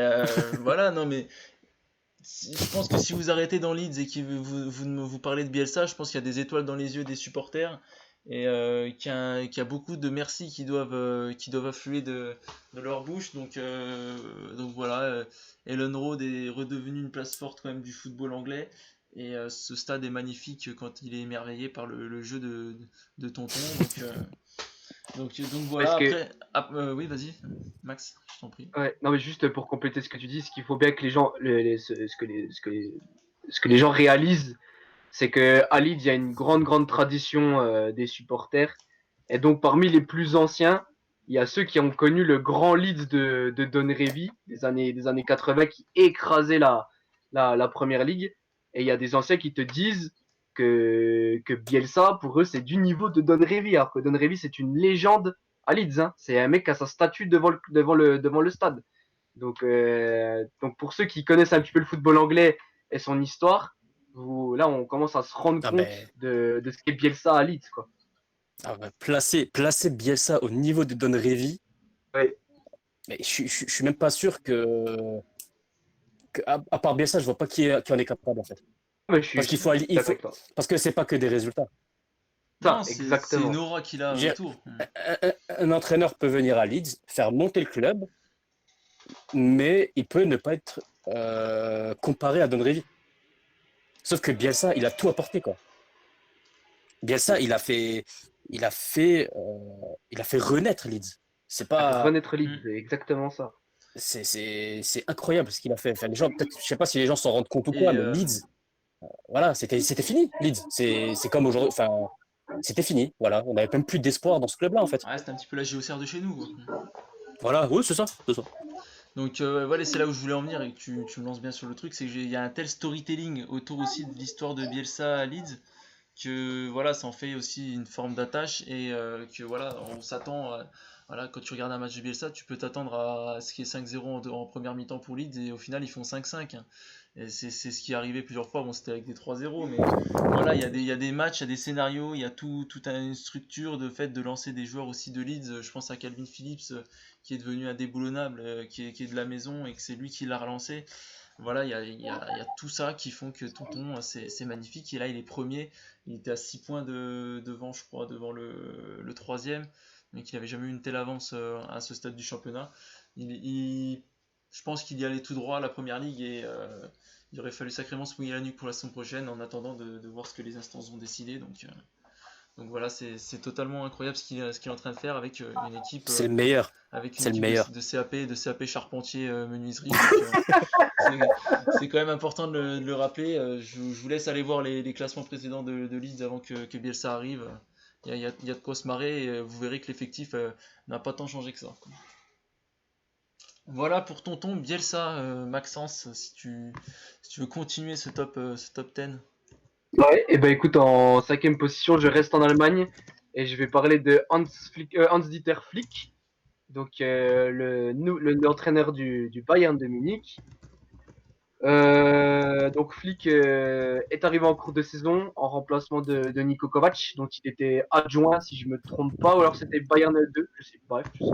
voilà, non, mais je pense que si vous arrêtez dans Leeds et que vous parlez de Bielsa, je pense qu'il y a des étoiles dans les yeux des supporters et qu'il y a beaucoup de merci qui doivent affluer de leur bouche. Donc voilà, Ellen Road est redevenu une place forte quand même du football anglais. Et ce stade est magnifique quand il est émerveillé par le jeu de Tonton. Donc Parce voilà, que, après. Oui, vas-y, Max, je t'en prie. ouais, non, mais juste pour compléter ce que tu dis, ce qu'il faut bien que les gens, ce que les gens réalisent, c'est que à Leeds, il y a une grande tradition des supporters. Et donc, parmi les plus anciens, il y a ceux qui ont connu le grand Leeds de Don Revie des années 80 qui écrasait la première ligue. Et il y a des anciens qui te disent que Bielsa, pour eux, c'est du niveau de Don Revie. Alors que Don Revie, c'est une légende à Leeds, hein. C'est un mec qui a sa statue devant le stade. Donc pour ceux qui connaissent un petit peu le football anglais et son histoire, là, on commence à se rendre Ah compte ben, de ce qu'est Bielsa à Leeds, quoi. placer Bielsa au niveau de Don Revie, Ouais. mais je suis même pas sûr à part Bielsa, je vois pas qui en est capable en fait. Mais je suis, Parce je qu'il suis faut, il d'accord faut, avec toi. parce que c'est pas que des résultats. Ça, Non, c'est une exactement. aura qu'il a Je veux dire, autour. un entraîneur peut venir à Leeds, faire monter le club, mais il peut ne pas être comparé à Don Revie. Sauf que Bielsa, il a tout apporté quoi. Bielsa, il a fait renaître Leeds. C'est À faire pas, renaître Leeds, Hmm. c'est exactement ça. c'est incroyable ce qu'il a fait. Enfin, les gens, peut-être, je sais pas si les gens s'en rendent compte ou quoi, Et mais Leeds, voilà, c'était fini. Leeds, c'est comme aujourd'hui. Enfin, c'était fini. Voilà, on n'avait même plus d'espoir dans ce club-là en fait. ouais, c'est un petit peu la JOCR de chez nous, quoi. Voilà, oui, c'est ça, c'est ça. Donc voilà, c'est là où je voulais en venir et que tu me lances bien sur le truc, c'est qu'il y a un tel storytelling autour aussi de l'histoire de Bielsa à Leeds que voilà, ça en fait aussi une forme d'attache et que voilà, on s'attend, voilà, quand tu regardes un match de Bielsa, tu peux t'attendre à ce qu'il y ait 5-0 en première mi-temps pour Leeds et au final ils font 5-5, hein. Et c'est ce qui est arrivé plusieurs fois, bon c'était avec des 3-0, mais voilà, il y a des matchs, il y a des scénarios, il y a toute une structure de fait de lancer des joueurs aussi de Leeds, je pense à Calvin Phillips qui est devenu indéboulonnable, qui est de la maison et que c'est lui qui l'a relancé. Voilà, il y a tout ça qui font que Tonton, c'est magnifique. Et là, il est premier. Il était à 6 points devant, je crois, devant le troisième. Mais qu'il n'avait jamais eu une telle avance à ce stade du championnat. Je pense qu'il y allait tout droit à la première ligue et il aurait fallu sacrément se mouiller la nuque pour la saison prochaine en attendant de voir ce que les instances vont décider. Donc voilà, c'est totalement incroyable ce qu'il est en train de faire avec une équipe. C'est le meilleur. Avec une C'est le équipe meilleur. de CAP, de CAP charpentier menuiserie. Donc c'est quand même important de le rappeler. Je vous laisse aller voir les classements précédents de Leeds avant que Bielsa arrive. Il y a de quoi se marrer et vous verrez que l'effectif n'a pas tant changé que ça. Voilà pour Tonton Bielsa, Maxence, si tu veux continuer ce top 10. Ouais, et ben écoute, en cinquième position, je reste en Allemagne et je vais parler de Hans-Dieter Flick, donc l'entraîneur du Bayern de Munich. Donc Flick est arrivé en cours de saison en remplacement de Niko Kovac, dont il était adjoint si je me trompe pas, ou alors c'était Bayern 2, je sais, bref, je sais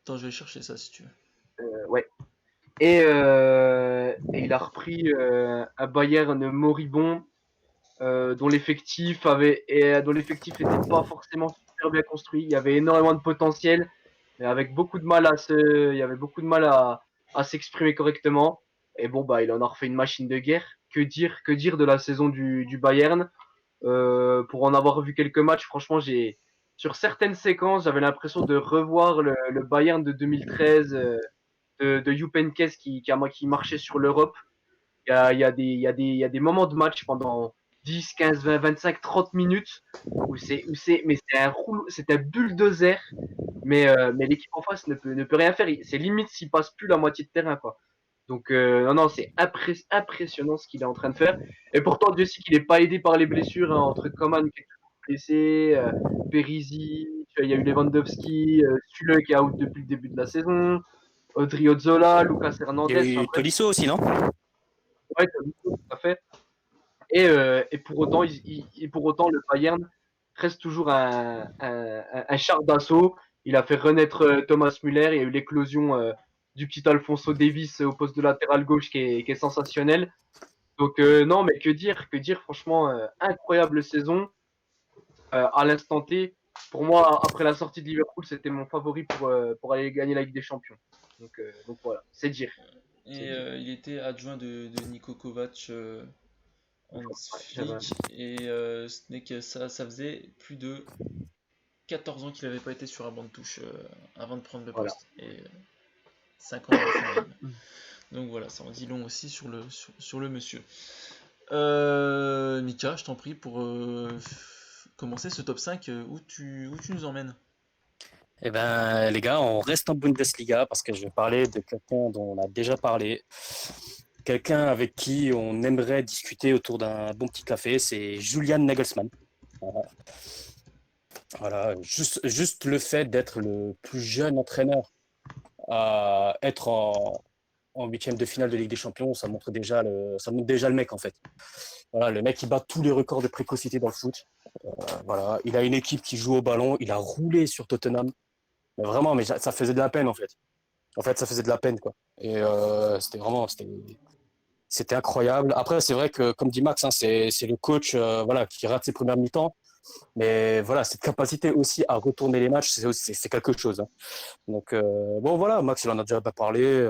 Attends, je vais chercher ça si tu veux. ouais. Et il a repris un Bayern moribond dont l'effectif n'était pas forcément super bien construit. Il y avait énormément de potentiel, mais avec beaucoup de mal il y avait beaucoup de mal à s'exprimer correctement. Et bon, bah, il en a refait une machine de guerre. Que dire de la saison du Bayern? Pour en avoir vu quelques matchs, franchement, sur certaines séquences, j'avais l'impression de revoir le Bayern de 2013 de Jupp Heynckes qui marchait sur l'Europe. Il y a des moments de match pendant 10, 15, 20, 25, 30 minutes mais c'est un bulldozer, mais l'équipe en face ne peut rien faire. C'est limite s'il passe plus la moitié de terrain, quoi. Donc, non, c'est impressionnant ce qu'il est en train de faire. Et pourtant, Dieu sait qu'il n'est pas aidé par les blessures, hein, entre Coman qui est blessé, Perisic, il y a eu Lewandowski, Sule qui est out depuis le début de la saison, Odriozola, Lucas Il y a Hernandez. eu Tolisso aussi, non? Ouais, tout à fait. Et pour autant, pour autant, le Bayern reste toujours un char d'assaut. Il a fait renaître Thomas Müller. Il y a eu l'éclosion du petit Alphonso Davies au poste de latéral gauche qui est sensationnel. Donc non, mais que dire, franchement, incroyable saison à l'instant T. Pour moi, après la sortie de Liverpool, c'était mon favori pour aller gagner la Ligue des Champions. Donc voilà, c'est dire. Et il était adjoint de Niko Kovac en Flick, et ce n'est que ça faisait plus de 14 ans qu'il n'avait pas été sur un banc de touche avant de prendre le poste. Et 5 ans de fin. Donc voilà, ça en dit long aussi sur le monsieur. Mika, je t'en prie pour commencer ce top 5, où tu nous emmènes? Eh ben, les gars, on reste en Bundesliga parce que je vais parler de quelqu'un dont on a déjà parlé. Quelqu'un avec qui on aimerait discuter autour d'un bon petit café, c'est Julian Nagelsmann. Voilà, juste le fait d'être le plus jeune entraîneur à être en huitième de finale de Ligue des Champions, ça montre déjà le mec en fait. Voilà, le mec il bat tous les records de précocité dans le foot. Voilà, il a une équipe qui joue au ballon, il a roulé sur Tottenham. Mais vraiment, mais ça faisait de la peine en fait. En fait, ça faisait de la peine quoi. Et c'était incroyable. Après, c'est vrai que comme dit Max, hein, c'est le coach voilà qui rate ses premières mi-temps. Mais voilà, cette capacité aussi à retourner les matchs, c'est quelque chose. Hein. Donc bon voilà, Max il en a déjà parlé.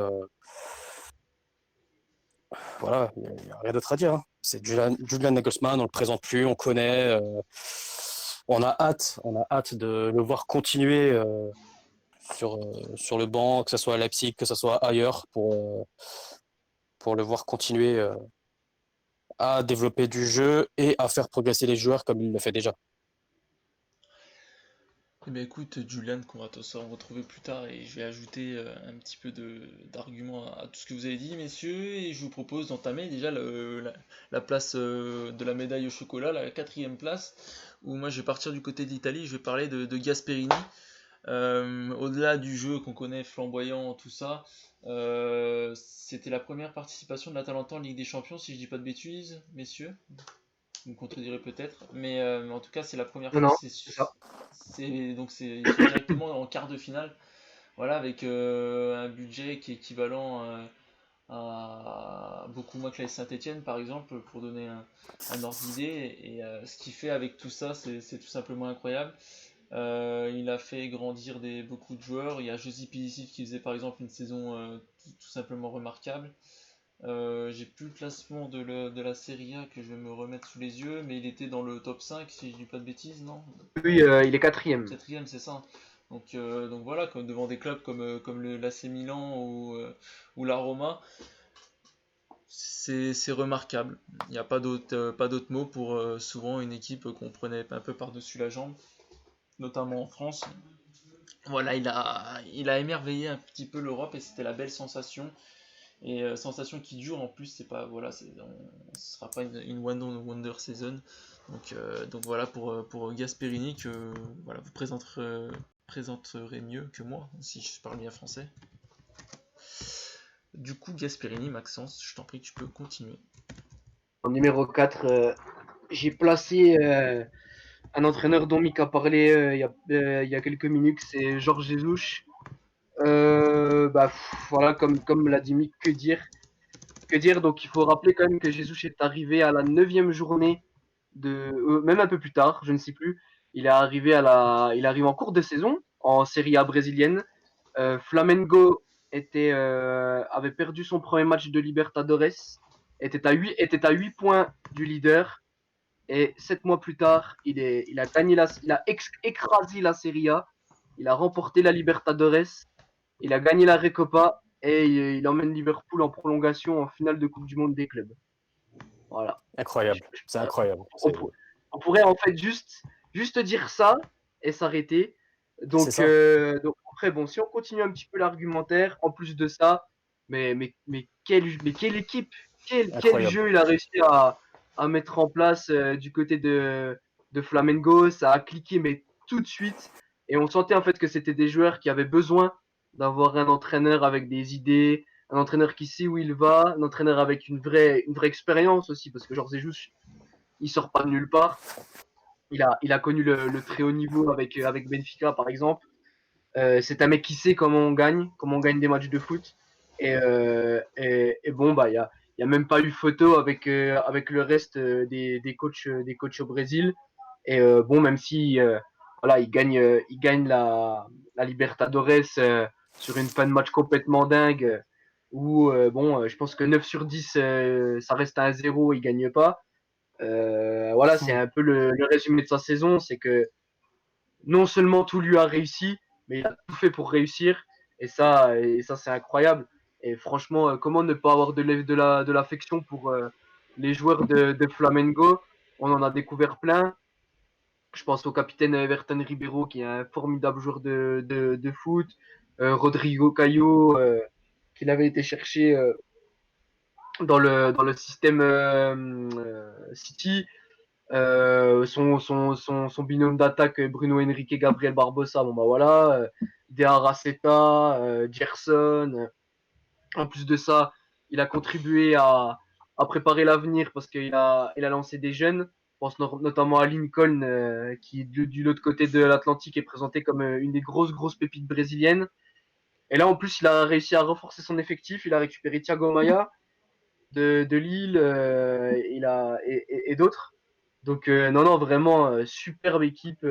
Voilà, il n'y a rien d'autre à dire. Hein. C'est Julian Nagelsmann, on le présente plus, on connaît. On a hâte de le voir continuer sur le banc, que ce soit à Leipzig, que ce soit ailleurs, pour le voir continuer à développer du jeu et à faire progresser les joueurs comme il le fait déjà. Eh bien écoute Julian, qu'on va se retrouver plus tard, et je vais ajouter un petit peu d'arguments à tout ce que vous avez dit messieurs, et je vous propose d'entamer déjà la place de la médaille au chocolat, la 4e place, où moi je vais partir du côté de l'Italie. Je vais parler de Gasperini. Au-delà du jeu qu'on connaît flamboyant, tout ça, c'était la première participation de l'Atalanta en Ligue des Champions, si je dis pas de bêtises, messieurs. Vous me contredirez peut-être, mais en tout cas c'est la première fois. Non, c'est ça. Donc ils sont directement en quart de finale, voilà, avec un budget qui est équivalent à beaucoup moins que la Saint-Etienne par exemple, pour donner un ordre d'idée. Et ce qu'il fait avec tout ça, c'est tout simplement incroyable. Il a fait grandir beaucoup de joueurs. Il y a Josip Ilicic qui faisait par exemple une saison tout simplement remarquable. J'ai plus le classement de la Serie A que je vais me remettre sous les yeux, mais il était dans le top 5 si je dis pas de bêtises, non? Oui, il est 4e. 4e, c'est ça. Donc voilà, devant des clubs comme l'AC Milan ou la Roma, c'est remarquable. Il n'y a pas d'autre mot pour souvent une équipe qu'on prenait un peu par-dessus la jambe, notamment en France. Voilà, il a émerveillé un petit peu l'Europe, et c'était la belle sensation. Et sensation qui dure en plus, ce sera pas une one wonder season. Donc voilà pour Gasperini, que voilà, vous présenterez mieux que moi si je parle bien français. Du coup Gasperini, Maxence, je t'en prie, tu peux continuer. En numéro 4, j'ai placé un entraîneur dont Mick a parlé il y a quelques minutes, c'est Jorge Jesus. Voilà, comme l'a dit Mick, que dire. Donc il faut rappeler quand même que Jesus est arrivé à la 9e journée, même un peu plus tard, je ne sais plus. Il arrive en cours de saison en Serie A brésilienne. Flamengo avait perdu son premier match de Libertadores, était à 8 points du leader. Et 7 mois plus tard, il a écrasé la Serie A, il a remporté la Libertadores, il a gagné la Recopa, et il emmène Liverpool en prolongation en finale de Coupe du Monde des clubs. Voilà. Incroyable, c'est incroyable. On, on pourrait en fait juste dire ça et s'arrêter. C'est ça. Donc après, bon, si on continue un petit peu l'argumentaire, en plus de ça, quelle équipe, quel Incroyable. jeu il a réussi à mettre en place du côté de Flamengo, ça a cliqué mais tout de suite. Et on sentait en fait que c'était des joueurs qui avaient besoin d'avoir un entraîneur avec des idées, un entraîneur qui sait où il va, un entraîneur avec une vraie expérience aussi, parce que Jorge Jesus, il sort pas de nulle part. Il a connu le très haut niveau avec Benfica, par exemple. C'est un mec qui sait comment on gagne des matchs de foot. Et bon, bah, il y a même pas eu photo avec le reste des coachs au Brésil. Bon, même si voilà, il gagne la Libertadores sur une fin de match complètement dingue. Où, bon, je pense que 9 sur 10, ça reste à 1-0, il gagne pas. Voilà, c'est un peu le résumé de sa saison, c'est que non seulement tout lui a réussi, mais il a tout fait pour réussir, et ça c'est incroyable. Et franchement, comment ne pas avoir de l'affection pour les joueurs de Flamengo? On en a découvert plein. Je pense au capitaine Everton Ribeiro, qui est un formidable joueur de foot. Rodrigo Caio, qu'il avait été cherché dans le système City. Son binôme d'attaque Bruno Henrique et Gabriel Barbosa, bon bah voilà, Dea Raceta, Gerson. En plus de ça, il a contribué à préparer l'avenir parce il a lancé des jeunes. Je pense notamment à Lincoln, qui de l'autre côté de l'Atlantique est présenté comme une des grosses pépites brésiliennes. Et là, en plus, il a réussi à renforcer son effectif. Il a récupéré Thiago Maia de Lille et d'autres. Donc non, non, vraiment superbe équipe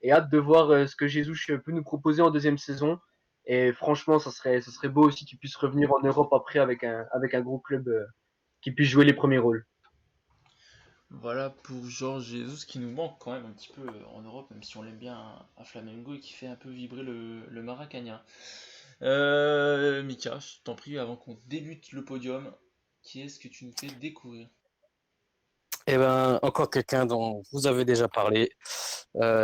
et hâte de voir ce que Jesus peut nous proposer en deuxième saison. Et franchement, ça serait beau aussi qu'il puisse revenir en Europe après avec un gros club qui puisse jouer les premiers rôles. Voilà pour Georges Jesus qui nous manque quand même un petit peu en Europe, même si on l'aime bien à Flamengo et qui fait un peu vibrer le Maracanã. Mika, je t'en prie, avant qu'on débute le podium, qui est-ce que tu nous fais découvrir? Et ben, encore quelqu'un dont vous avez déjà parlé,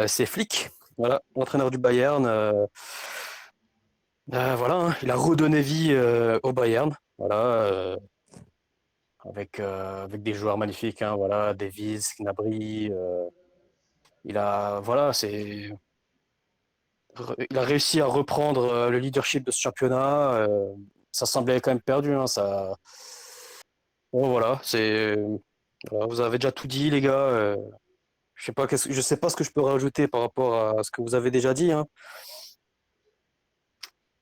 c'est Flick, voilà, entraîneur du Bayern. Voilà, hein, il a redonné vie au Bayern, voilà, avec des joueurs magnifiques, hein, voilà, Davies, Gnabry. Voilà, il a réussi à reprendre le leadership de ce championnat. Ça semblait quand même perdu, hein, ça. Bon, voilà, voilà, vous avez déjà tout dit, les gars. Je sais pas ce que je peux rajouter par rapport à ce que vous avez déjà dit, hein.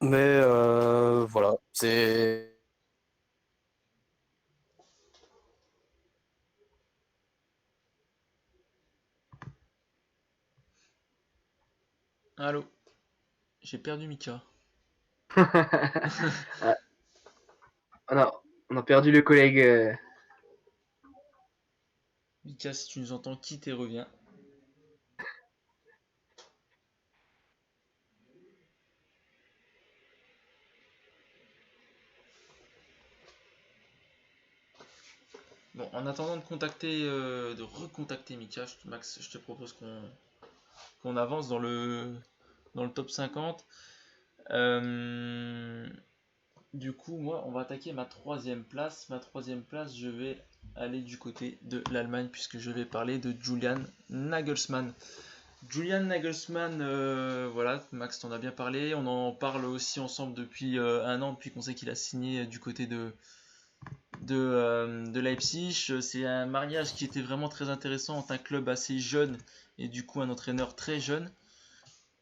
Mais voilà, c'est. Allô, j'ai perdu Mika. On a perdu le collègue. Mika, si tu nous entends, quitte et reviens. Bon, en attendant de recontacter Mika, Max, je te propose qu'on avance dans le top 50. Du coup, moi, on va attaquer ma troisième place. Ma troisième place, je vais aller du côté de l'Allemagne puisque je vais parler de Julian Nagelsmann. Julian Nagelsmann, voilà, Max t'en a bien parlé. On en parle aussi ensemble depuis un an, depuis qu'on sait qu'il a signé du côté de Leipzig. C'est un mariage qui était vraiment très intéressant entre un club assez jeune et du coup un entraîneur très jeune.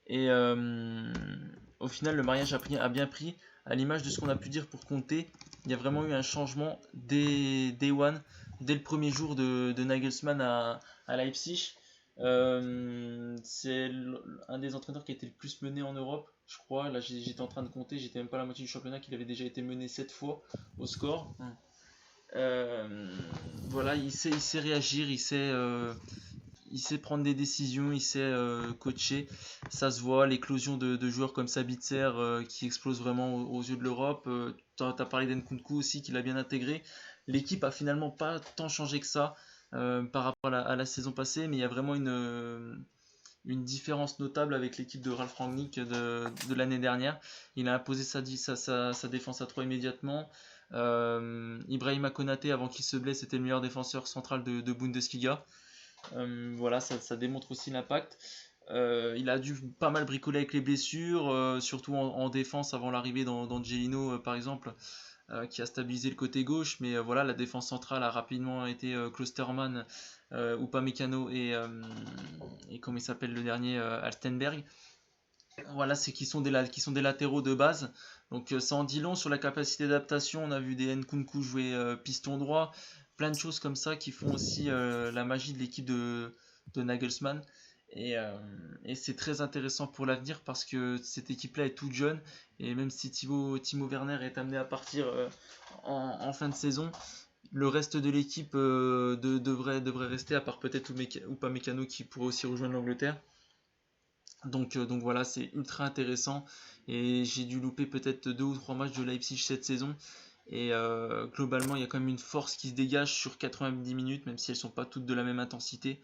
Et au final, le mariage a bien pris. À l'image de ce qu'on a pu dire pour Conte, il y a vraiment eu un changement dès Day One, dès le premier jour de Nagelsmann à Leipzig. C'est un des entraîneurs qui a été le plus mené en Europe, je crois. Là, j'étais en train de compter, j'étais même pas à la moitié du championnat, qu'il avait déjà été mené 7 fois au score. Voilà, il sait réagir, il sait prendre des décisions, il sait coacher. Ça se voit, l'éclosion de joueurs comme Sabitzer qui explose vraiment aux yeux de l'Europe. Tu as parlé d'Nkunku aussi, qu'il a bien intégré. l'équipe a finalement pas tant changé que ça par rapport à la saison passée, mais il y a vraiment une différence notable avec l'équipe de Ralf Rangnick de l'année dernière. Il a imposé sa défense à 3 immédiatement. Ibrahima Konaté, avant qu'il se blesse, était le meilleur défenseur central de Bundesliga. Voilà, ça démontre aussi l'impact. Il a dû pas mal bricoler avec les blessures, surtout en défense avant l'arrivée d'Angelino, par exemple, qui a stabilisé le côté gauche. Mais voilà, la défense centrale a rapidement été Klostermann, Upamecano et comment il s'appelle le dernier, Altenberg. Voilà, c'est qui sont des latéraux de base. Donc ça en dit long sur la capacité d'adaptation. On a vu des Nkunku jouer piston droit, plein de choses comme ça qui font aussi la magie de l'équipe de Nagelsmann. Et c'est très intéressant pour l'avenir parce que cette équipe-là est toute jeune. Et même si Timo Werner est amené à partir en fin de saison, le reste de l'équipe devrait rester, à part peut-être Upamecano qui pourrait aussi rejoindre l'Angleterre. Donc voilà, c'est ultra intéressant. Et j'ai dû louper peut-être 2 ou 3 matchs de Leipzig cette saison. Et globalement, il y a quand même une force qui se dégage sur 90 minutes, même si elles ne sont pas toutes de la même intensité.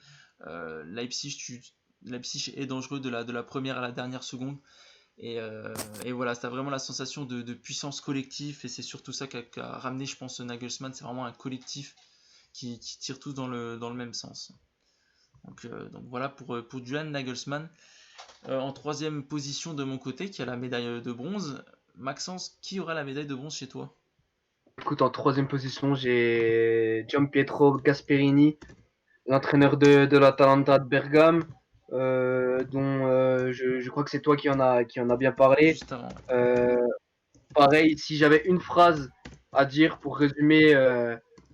Leipzig est dangereux de la première à la dernière seconde. Et voilà, c'est vraiment la sensation de puissance collective. Et c'est surtout ça qu'a ramené, je pense, Nagelsmann. C'est vraiment un collectif qui tire tous dans le même sens. Donc voilà pour Julian Nagelsmann. En troisième position de mon côté, qui a la médaille de bronze. Maxence, qui aura la médaille de bronze chez toi? Écoute, en troisième position, j'ai Gianpietro Gasperini, l'entraîneur de l'Atalanta de Bergame, dont je crois que c'est toi qui en a bien parlé. Juste avant. Pareil, si j'avais une phrase à dire pour résumer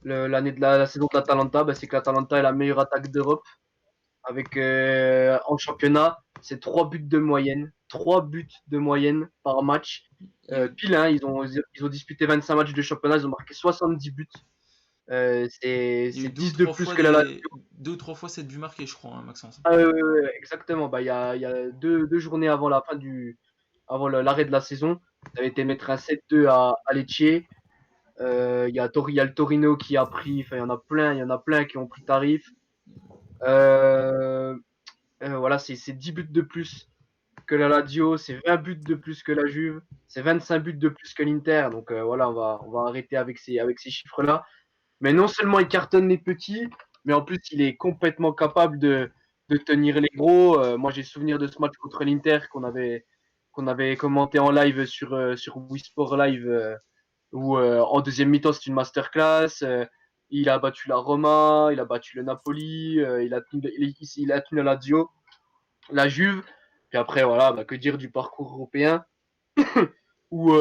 l'année de la saison de l'Atalanta, bah, c'est que l'Atalanta est la meilleure attaque d'Europe. Avec en championnat, c'est 3 buts de moyenne. 3 buts de moyenne par match. Pile, hein, ils ont disputé 25 matchs de championnat, ils ont marqué 70 buts. C'est Il y a eu 10 de plus que la Lazio. 2 ou 3 fois 7 buts marqués, je crois, hein, Maxence. Exactement. Bah, il y a deux journées avant la fin avant l'arrêt de la saison. Ça avait été mettre un 7-2 à Lecce. Il y a le Torino qui a pris, enfin, il y en a plein qui ont pris tarif. Voilà, c'est 10 buts de plus que la Lazio, c'est 20 buts de plus que la Juve, c'est 25 buts de plus que l'Inter. Donc voilà, on va arrêter avec ces chiffres-là. Mais non seulement il cartonne les petits, mais en plus il est complètement capable de tenir les gros. Moi j'ai souvenir de ce match contre l'Inter qu'on avait commenté en live sur Wii Sport Live, où en deuxième mi-temps c'est une masterclass. Il a battu la Roma, il a battu le Napoli, il a tenu la Lazio, la Juve. Puis après, voilà, bah, que dire du parcours européen où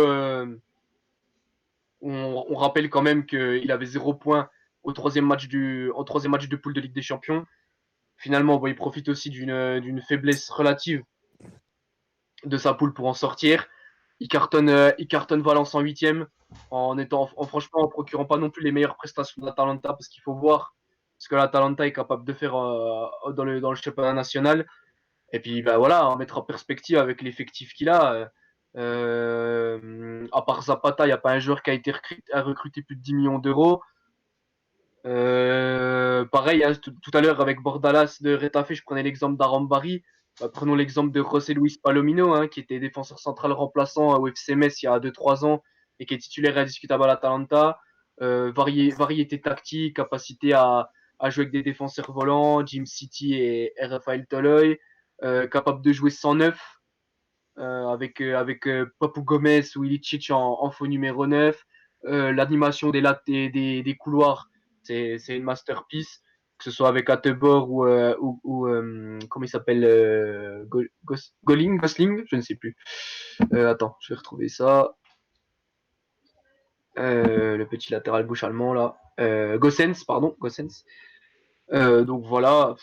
on rappelle quand même qu'il avait 0 point en troisième match de poule de Ligue des Champions. Finalement, bon, il profite aussi d'une faiblesse relative de sa poule pour en sortir. Il cartonne Valence en huitième franchement en procurant pas non plus les meilleures prestations de l'Atalanta parce qu'il faut voir ce que l'Atalanta est capable de faire dans le championnat national. Et puis bah voilà, en mettre en perspective avec l'effectif qu'il a. À part Zapata, il n'y a pas un joueur qui a été recruté plus de 10 millions d'euros. Pareil, hein, tout à l'heure avec Bordalas de Retafe, je prenais l'exemple d'Arambari. Prenons l'exemple de José Luis Palomino, hein, qui était défenseur central remplaçant au FC Metz il y a 2-3 ans et qui est titulaire et indiscutable à l'Atalanta. Variété tactique, capacité à jouer avec des défenseurs volants, Jim City et Rafael Toloi, capable de jouer 109 avec Papou Gomez ou Ilicic en faux numéro 9. L'animation des couloirs, c'est une masterpiece, que ce soit avec Attebor ou comment il s'appelle, Gosling, je ne sais plus. Attends, je vais retrouver ça. Le petit latéral gauche allemand là. Gossens, pardon, Gossens. Donc voilà,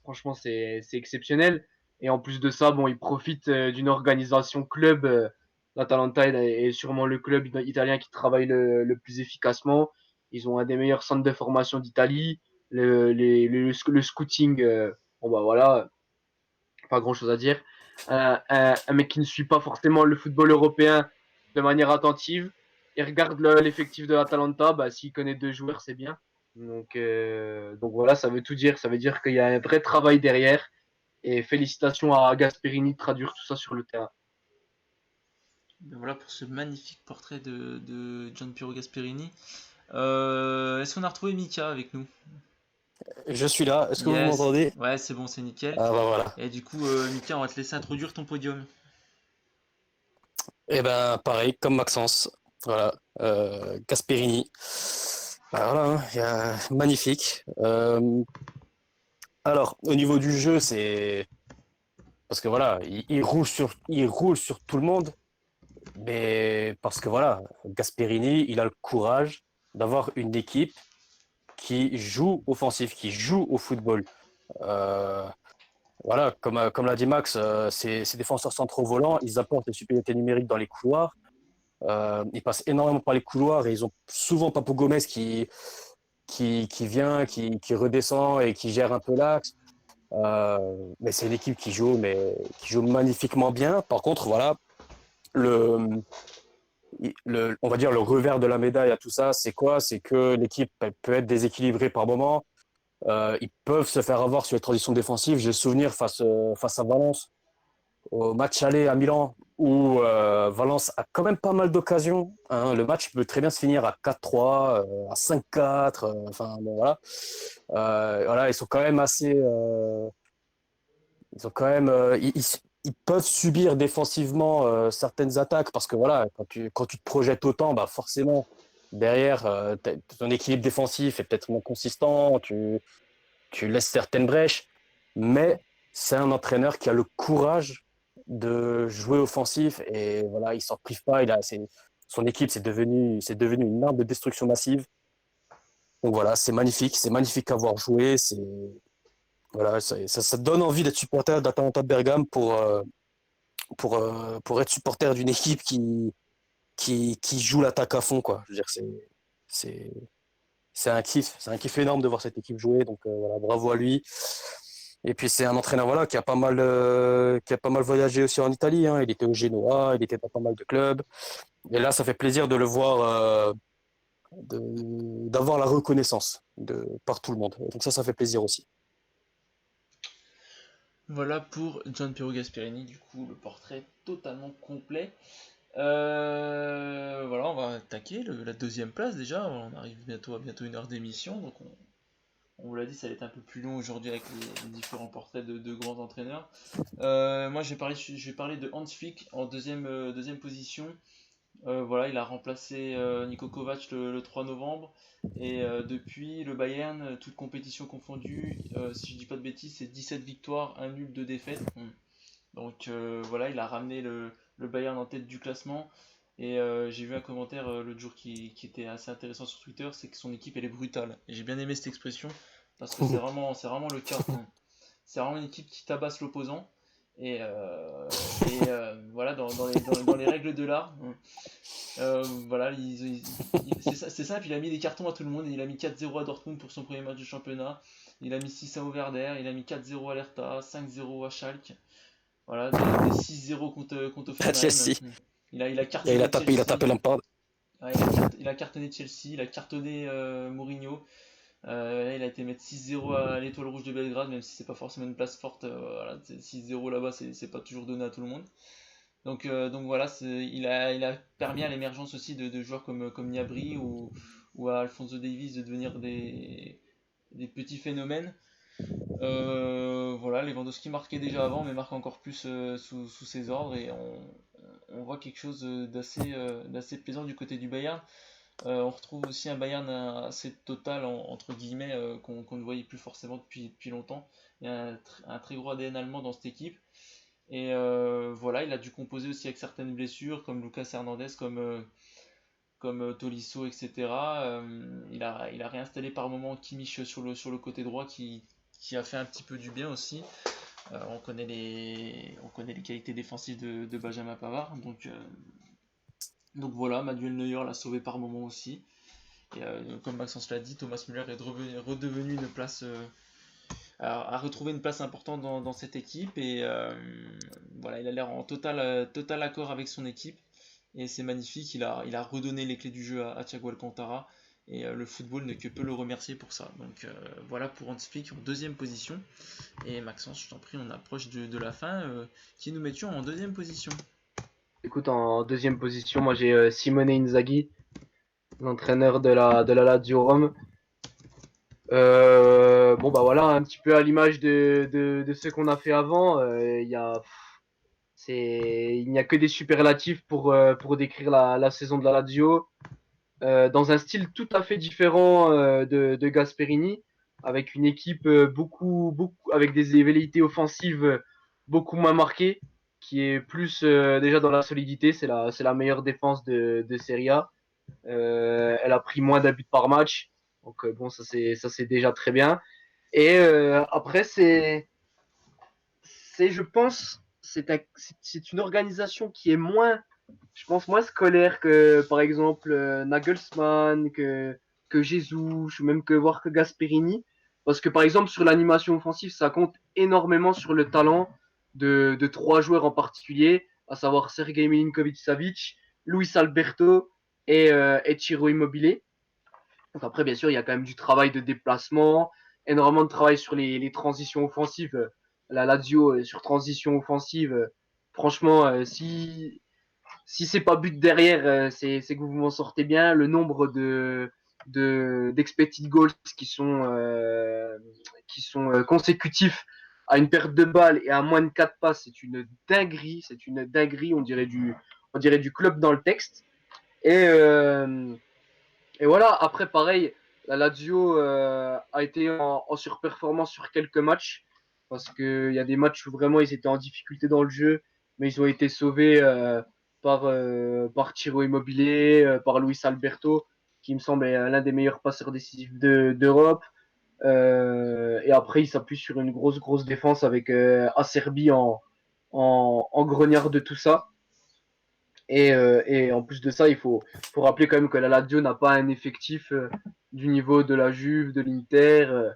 franchement c'est exceptionnel. Et en plus de ça, bon, il profite d'une organisation club. L'Atalanta est sûrement le club italien qui travaille le plus efficacement. Ils ont un des meilleurs centres de formation d'Italie. Le scouting, bon bah voilà, pas grand chose à dire. Un mec qui ne suit pas forcément le football européen de manière attentive. il regarde l'effectif de l'Atalanta, bah, s'il connaît 2 joueurs, c'est bien. Donc voilà, ça veut tout dire. Ça veut dire qu'il y a un vrai travail derrière. Et félicitations à Gasperini de traduire tout ça sur le terrain. Ben voilà pour ce magnifique portrait de Gianpiero Gasperini. Est-ce qu'on a retrouvé Mika avec nous? Je suis là, est-ce que vous Yes, m'entendez? ouais, c'est bon, c'est nickel. Ah bah voilà. Et du coup, Mika, on va te laisser introduire ton podium. Et ben pareil, comme Maxence. Voilà. Gasperini. Bah, voilà, hein, magnifique. Alors, au niveau du jeu, c'est. Parce que voilà, il roule sur tout le monde. Mais parce que voilà, Gasperini, il a le courage d'avoir une équipe qui joue offensif, qui joue au football. Euh, voilà, comme l'a dit Max, ces défenseurs centraux volants, ils apportent des supériorités numériques dans les couloirs. Ils passent énormément par les couloirs et ils ont souvent Papo Gomez qui vient, qui redescend et qui gère un peu l'axe. Mais c'est une équipe qui joue magnifiquement bien. Par contre, voilà, le, on va dire le revers de la médaille à tout ça, c'est quoi? C'est que l'équipe elle peut être déséquilibrée par moment. Ils peuvent se faire avoir sur les transitions défensives. J'ai le souvenir face à Valence, au match aller à Milan, où Valence a quand même pas mal d'occasions. Hein. Le match peut très bien se finir à 4-3, à 5-4. Enfin, bon, voilà. Voilà, ils sont quand même assez. Ils ont quand même. Ils peuvent subir défensivement certaines attaques parce que voilà, quand tu te projettes autant, bah forcément, derrière, ton équilibre défensif est peut-être moins consistant. Tu laisses certaines brèches, mais c'est un entraîneur qui a le courage de jouer offensif et voilà, il s'en prive pas. Son équipe, c'est devenu une arme de destruction massive. Donc voilà, c'est magnifique à voir jouer. Voilà, ça donne envie d'être supporter d'Atalanta de Bergame pour être supporter d'une équipe qui joue l'attaque à fond, quoi. Je veux dire, c'est, c'est un kiff énorme de voir cette équipe jouer. Donc voilà, bravo à lui. Et puis c'est un entraîneur voilà qui a pas mal voyagé aussi en Italie. Hein. Il était au Genoa, il était dans pas mal de clubs. Et là, ça fait plaisir de le voir, d'avoir la reconnaissance par tout le monde. Donc ça fait plaisir aussi. Voilà pour Gianpiero Gasperini, du coup, le portrait totalement complet. Voilà, on va attaquer la deuxième place déjà. On arrive bientôt à bientôt 1 heure d'émission, donc on vous l'a dit, ça va être un peu plus long aujourd'hui avec les différents portraits de grands entraîneurs. Moi, je vais parler de Hans Flick en deuxième position. Voilà, il a remplacé Niko Kovac le 3 novembre. Et depuis, le Bayern, toute compétition confondue, si je dis pas de bêtises, c'est 17 victoires, un nul, 2 défaites. Donc voilà, il a ramené le Bayern en tête du classement. Et j'ai vu un commentaire l'autre jour qui était assez intéressant sur Twitter, c'est que son équipe elle est brutale. Et j'ai bien aimé cette expression parce que c'est vraiment le cas. C'est vraiment une équipe qui tabasse l'opposant. Et voilà, dans les règles de l'art, voilà, c'est simple, il a mis des cartons à tout le monde. Il a mis 4-0 à Dortmund pour son premier match de championnat. Il a mis 6-1 au Werder, il a mis 4-0 à l'Hertha, 5-0 à Schalke. Voilà, des 6-0 contre À Offenheim. Chelsea. Il a cartonné Il a Chelsea. tapé Lampard. Ouais, il a cartonné Chelsea, il a cartonné Mourinho. Là, il a été mettre 6-0 à l'Étoile Rouge de Belgrade, même si c'est pas forcément une place forte. Voilà, 6-0 là-bas, c'est pas toujours donné à tout le monde. Donc voilà, il a permis à l'émergence aussi de joueurs comme Gnabry ou à Alphonso Davies de devenir des petits phénomènes. Voilà, Lewandowski marquait déjà avant, mais marque encore plus sous ses ordres et on voit quelque chose d'assez plaisant du côté du Bayern. On retrouve aussi un Bayern assez total, entre guillemets, qu'on ne voyait plus forcément depuis longtemps. Il y a un très gros ADN allemand dans cette équipe. Et voilà, il a dû composer aussi avec certaines blessures, comme Lucas Hernandez, comme Tolisso, etc. Il a réinstallé par moment Kimmich sur le côté droit qui a fait un petit peu du bien aussi. On connaît les qualités défensives de Benjamin Pavard. Donc voilà, Manuel Neuer l'a sauvé par moment aussi. Et comme Maxence l'a dit, Thomas Müller est redevenu une place, a retrouvé une place importante dans cette équipe. Et voilà, il a l'air en total accord avec son équipe. et c'est magnifique. Il a redonné les clés du jeu à Thiago Alcantara, et le football ne que peut le remercier pour ça. Donc voilà pour Hans Flick en deuxième position. Et Maxence, je t'en prie, on approche de la fin. Qui nous mettions en deuxième position? Écoute, en deuxième position, moi j'ai Simone Inzaghi, l'entraîneur de la Lazio Rome. Bon bah voilà, un petit peu à l'image de ce qu'on a fait avant, il n'y a que des superlatifs pour décrire la saison de la Lazio, dans un style tout à fait différent de Gasperini, avec une équipe beaucoup avec des velléités offensives beaucoup moins marquées, qui est plus déjà dans la solidité. C'est la meilleure défense de Serie A. Elle a pris moins d'abus par match, donc bon, ça c'est déjà très bien. Et après, je pense, c'est une organisation qui est je pense, moins scolaire que, par exemple, Nagelsmann, que Jesus, ou même voir que Gasperini. Parce que, par exemple, sur l'animation offensive, ça compte énormément sur le talent de trois joueurs en particulier, à savoir Sergej Milinkovic-Savic, Luis Alberto et Ciro Immobile. Donc après, bien sûr, il y a quand même du travail de déplacement, énormément de travail sur les transitions offensives. La Lazio, sur transition offensive, franchement, si c'est pas but derrière, c'est que vous m'en sortez bien. Le nombre d'expected goals qui sont consécutifs à une perte de balle et à moins de 4 passes, c'est une dinguerie. C'est une dinguerie, on dirait du club dans le texte. Et, euh, et voilà, après, pareil, la Lazio a été en surperformance sur quelques matchs, parce qu'il y a des matchs où vraiment ils étaient en difficulté dans le jeu, mais ils ont été sauvés par Ciro Immobile, par Luis Alberto, qui me semble est l'un des meilleurs passeurs décisifs d'Europe. Et après, ils s'appuient sur une grosse défense avec Acerbi en grognard de tout ça. Et en plus de ça, il faut rappeler quand même que la Lazio n'a pas un effectif du niveau de la Juve, de l'Inter,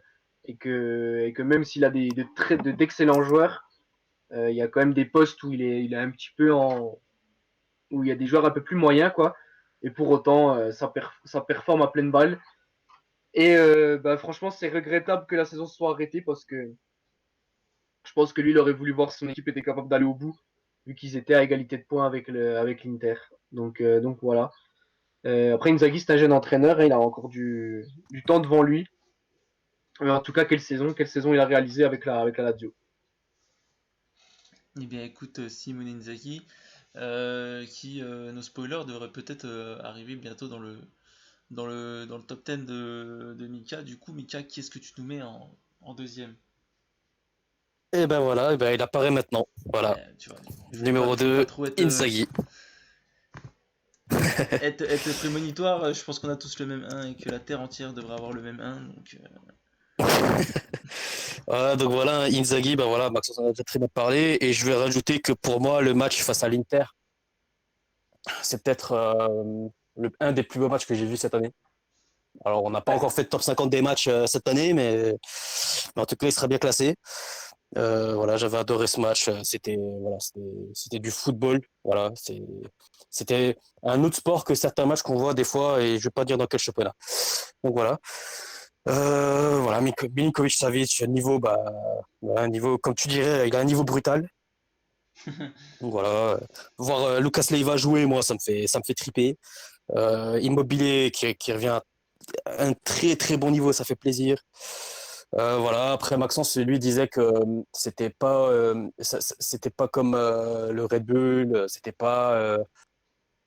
et que même s'il a d'excellents joueurs, il y a quand même des postes où il est un petit peu où il y a des joueurs un peu plus moyens, quoi. Et pour autant, ça performe à pleine balle. Et bah, franchement, c'est regrettable que la saison soit arrêtée, parce que je pense que lui, il aurait voulu voir si son équipe était capable d'aller au bout, vu qu'ils étaient à égalité de points avec l'Inter. Donc voilà. Après, Inzaghi, c'est un jeune entraîneur, hein, il a encore du temps devant lui. Mais en tout cas, quelle saison il a réalisé avec la Lazio. Eh bien, écoute, Simone Inzaghi, qui, nos spoilers, devrait peut-être arriver bientôt dans le top 10 de Mika. Du coup, Mika, qui est-ce que tu nous mets en deuxième? Et ben voilà, et ben il apparaît maintenant. Voilà. Tu vois, Numéro je veux pas 2, trop Inzaghi. être prémonitoire. Je pense qu'on a tous le même 1 et que la Terre entière devrait avoir le même 1. Donc, Donc voilà, Inzaghi, ben voilà, Maxence en a déjà très bien parlé. Et je vais rajouter que pour moi, le match face à l'Inter, c'est peut-être un des plus beaux matchs que j'ai vu cette année. Alors, on n'a pas Ouais. encore fait le top 50 des matchs cette année, mais en tout cas, il sera bien classé. Voilà, j'avais adoré ce match. C'était du football. Voilà, c'était un autre sport que certains matchs qu'on voit des fois, et je vais pas dire dans quel championnat. Donc voilà. Voilà, Milinkovic Savic, niveau, bah, voilà, un niveau, comme tu dirais, il a un niveau brutal. Donc voilà, voir Lucas Leiva jouer, moi, ça me fait triper. Immobilier qui revient à un très très bon niveau, ça fait plaisir. Voilà. Après, Maxence, lui, disait que c'était pas comme le Red Bull, c'était pas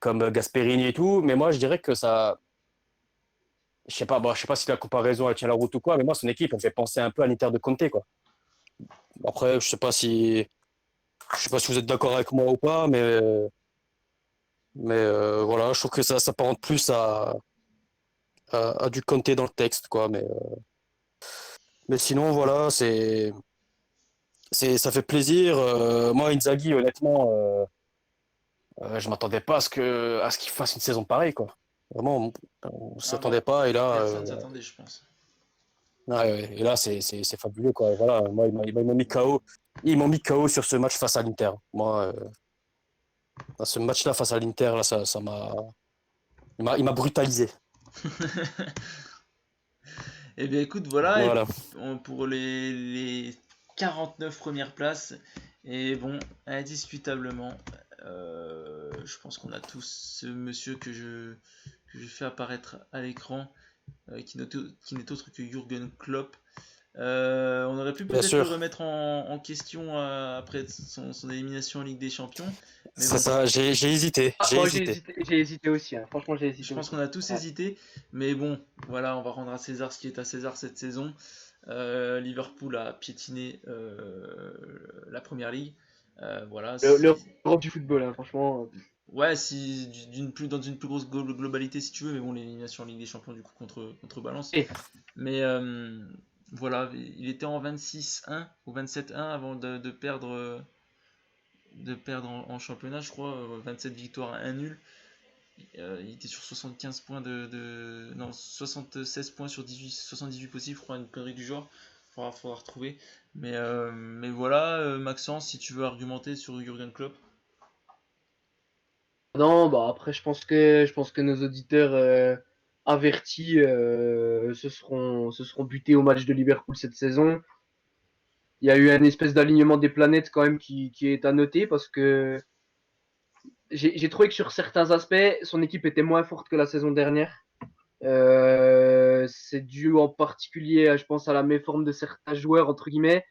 comme Gasperini et tout. Mais moi, je dirais que ça, je sais pas si la comparaison elle tient la route ou quoi, mais moi, son équipe, elle me fait penser un peu à l'Inter de Conte, quoi. Après, je sais pas si vous êtes d'accord avec moi ou pas, mais voilà, je trouve que ça s'apparente plus à du Conte dans le texte, quoi. Mais sinon, voilà, ça fait plaisir. Moi, Inzaghi, honnêtement, je m'attendais pas à ce qu'il fasse une saison pareille, quoi. Vraiment, on ah s'attendait bah, pas. Et là, personne s'attendait, je pense. ouais, ouais, et là, c'est fabuleux, quoi. Voilà, moi, ils m'ont mis KO. Ils m'ont mis KO sur ce match face à l'Inter. Moi, Ce match-là face à l'Inter, là, il m'a brutalisé. Eh bien écoute, voilà, et Voilà. pour les 49 premières places, et bon, indiscutablement, je pense qu'on a tous ce monsieur que je fais apparaître à l'écran, qui n'est autre que Jürgen Klopp. On aurait pu Bien peut-être le sûr. remettre en question après son élimination en Ligue des Champions, mais C'est bon, ça, j'ai hésité. Ah, J'ai moi, hésité. j'ai hésité aussi. Hein. Franchement, j'ai je hésité pense aussi. qu'on a tous Ouais. hésité, mais bon, voilà, on va rendre à César ce qui est à César cette saison. Liverpool a piétiné la première ligue. Voilà, L'Europe du football, hein, franchement. ouais, si dans une plus grosse globalité si tu veux, mais bon, l'élimination en Ligue des Champions du coup contre Valence. Et, Mais voilà, il était en 26-1 ou 27-1 avant de perdre en championnat, je crois, 27 victoires, 1 nul. Il était sur 75 points non, 76 points sur 78 possibles, je crois, une connerie du genre. Faudra retrouver. Mais voilà, Maxence, si tu veux argumenter sur Jurgen Klopp. non, bah après, je pense que nos auditeurs avertis se seront butés au match de Liverpool cette saison. Il y a eu un espèce d'alignement des planètes quand même qui est à noter parce que j'ai trouvé que sur certains aspects, son équipe était moins forte que la saison dernière. C'est dû en particulier, je pense, à la méforme de certains joueurs, entre guillemets.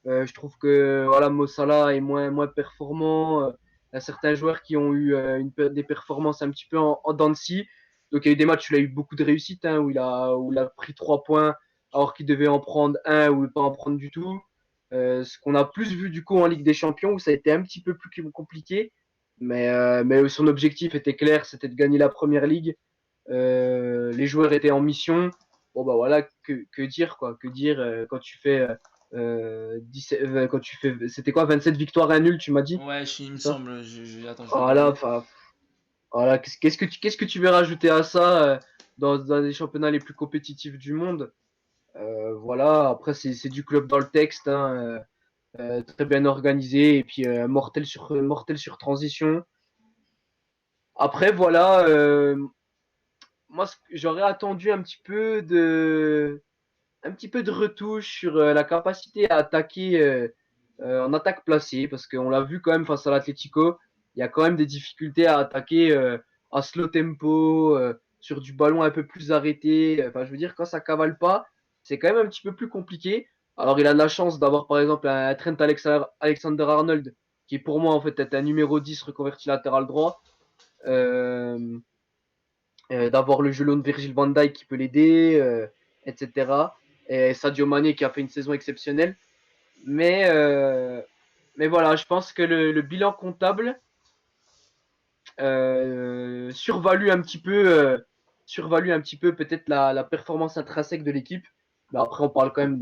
Je trouve que voilà, Mo Salah est moins performant. Il y a certains joueurs qui ont eu des performances un petit peu en dents de scie. Donc il y a eu des matchs où il a eu beaucoup de réussite, hein, où il a pris 3 points alors qu'il devait en prendre un ou pas en prendre du tout. Ce qu'on a plus vu du coup en Ligue des Champions où ça a été un petit peu plus compliqué. Mais son objectif était clair, c'était de gagner la première ligue. Les joueurs étaient en mission. Bon bah voilà, que dire quoi, que dire quand tu fais 17, quand tu fais, c'était quoi, 27 victoires et un nul, tu m'as dit, Ouais, il me c'est ça? semble. Attends, je vais Voilà, regarder. enfin, voilà, qu'est-ce que tu veux rajouter à ça dans les championnats les plus compétitifs du monde? Voilà, après c'est du club dans le texte, hein, très bien organisé et puis mortel sur transition. Après voilà, moi j'aurais attendu un petit peu de retouche sur la capacité à attaquer en attaque placée, parce qu'on l'a vu quand même face à l'Atlético, il y a quand même des difficultés à attaquer à slow tempo, sur du ballon un peu plus arrêté. Enfin, je veux dire, quand ça cavale pas, c'est quand même un petit peu plus compliqué. Alors, il a de la chance d'avoir par exemple un Trent Alexander-Arnold, qui pour moi en fait est un numéro 10 reconverti latéral droit. Euh, D'avoir le gelon de Virgil van Dijk qui peut l'aider, etc. Et Sadio Mané qui a fait une saison exceptionnelle. Mais, euh, mais voilà, je pense que le bilan comptable survalue un petit peu peut-être la performance intrinsèque de l'équipe. Mais après, on parle quand même